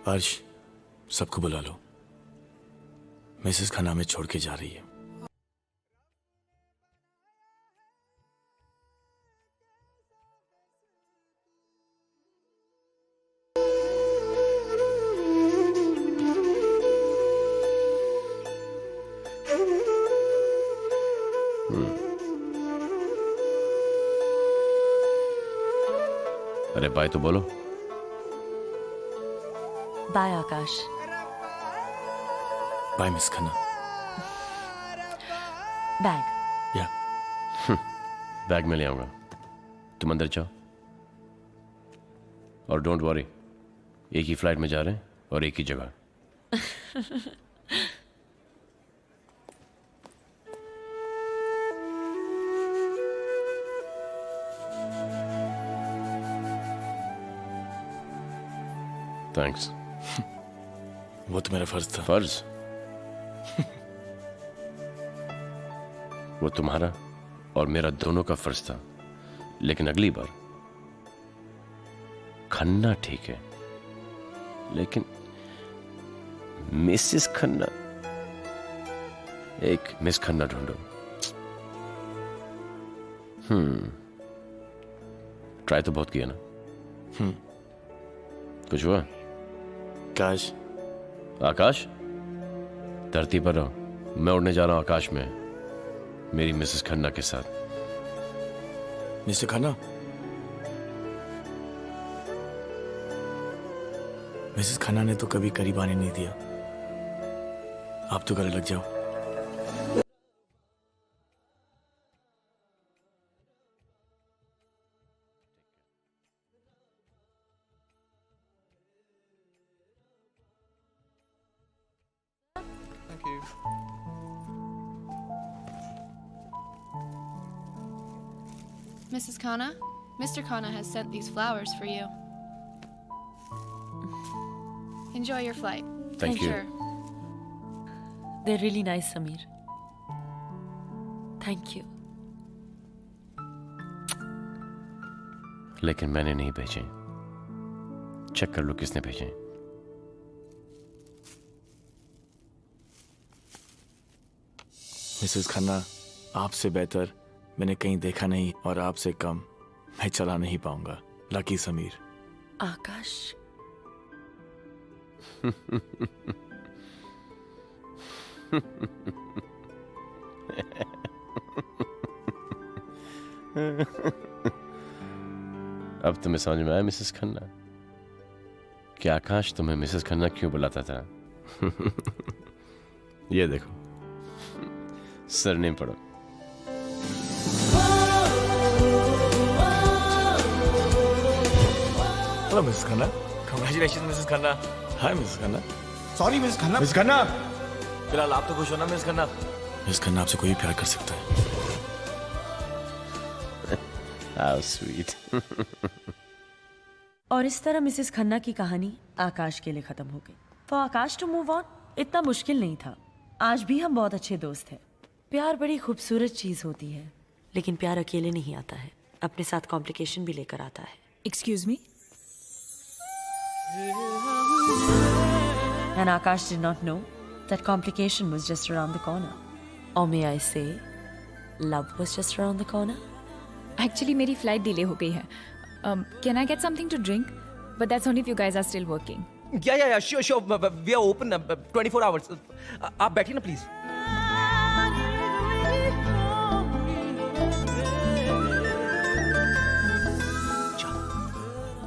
अर्श, सबको बुला लो। मिसेस खन्ना में छोड़ के जा रही है। अरे बाय तो बोलो। Bye Akash. Bye Miss Khanna. Bag. या बैग में ले आऊंगा, तुम अंदर जाओ। और डोंट वरी, एक ही फ्लाइट में जा रहे हैं और एक ही जगह। थैंक्स। वो तो मेरा फर्ज था। फर्ज? वो तुम्हारा और मेरा दोनों का फर्ज था, लेकिन अगली बार खन्ना ठीक है, लेकिन मिसेस खन्ना, एक मिस खन्ना ढूंढो। ट्राई तो बहुत किया ना। कुछ हुआ? आकाश। आकाश? धरती पर रहो, मैं उड़ने जा रहा हूं आकाश में, मेरी मिसेस खन्ना के साथ। मिस्टर खन्ना? मिसेस खन्ना ने तो कभी करीब आने नहीं दिया। आप तो गले लग जाओ। Thank you. Mrs. Khanna, Mr. Khanna has sent these flowers for you. Enjoy your flight. Thank you. Sure. They're really nice, Sameer. Thank you. लेकिन मैंने नहीं भेजे। चेक कर लो किसने भेजे। मिसेस खन्ना, आपसे बेहतर मैंने कहीं देखा नहीं और आपसे कम मैं चला नहीं पाऊंगा। लकी समीर। आकाश। अब तुम्हें समझ में आया मिसेस खन्ना कि आकाश तुम्हें मिसेस खन्ना क्यों बुलाता था? ये देखो, सरनेम पढ़ो। Hello Mrs Khanna. Congratulation Mrs Khanna. Hi Mrs Khanna. Sorry Miss Khanna. Mrs Khanna, फिलहाल आप तो खुश हो ना मिसेस खन्ना? मिसेस खन्ना आपसे कोई भी प्यार कर सकता है। How sweet. और इस तरह मिसेस खन्ना की कहानी आकाश के लिए खत्म हो गई। For Akash to move on इतना मुश्किल नहीं था। आज भी हम बहुत अच्छे दोस्त हैं। प्यार बड़ी खूबसूरत चीज होती है, लेकिन प्यार अकेले नहीं आता है, अपने साथ कॉम्प्लिकेशन भी लेकर आता है। Excuse me. And Akash did not know that complication was just around the corner. Or may I say, love was just around the corner? Actually मेरी फ्लाइट डिले हो गई है। Can I get something to drink? But that's only if you guys are still working. Yeah, sure. We are open 24 hours. आप बैठिए ना please.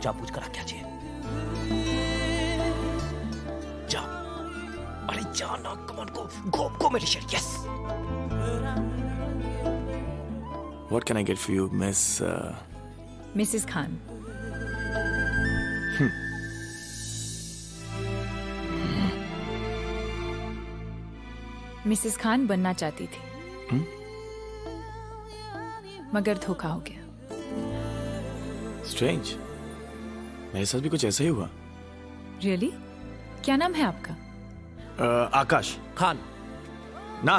जा पूछ कर आ क्या चाहिए। जा, अरे जा ना, कम ऑन, गो मेरी शेर। Yes. What can I get for you, Miss? Mrs Khan. Mrs Khan बनना चाहती थी, मगर धोखा हो गया। Strange. मेरे साथ भी कुछ ऐसा ही हुआ। रियली? क्या नाम है आपका? आकाश खान। ना,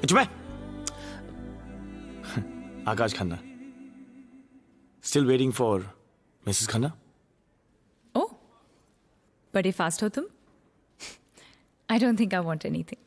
चुप है। आकाश Khanna. Still waiting for Mrs. Khanna? ओह, बड़े फास्ट हो तुम। I don't think I want anything.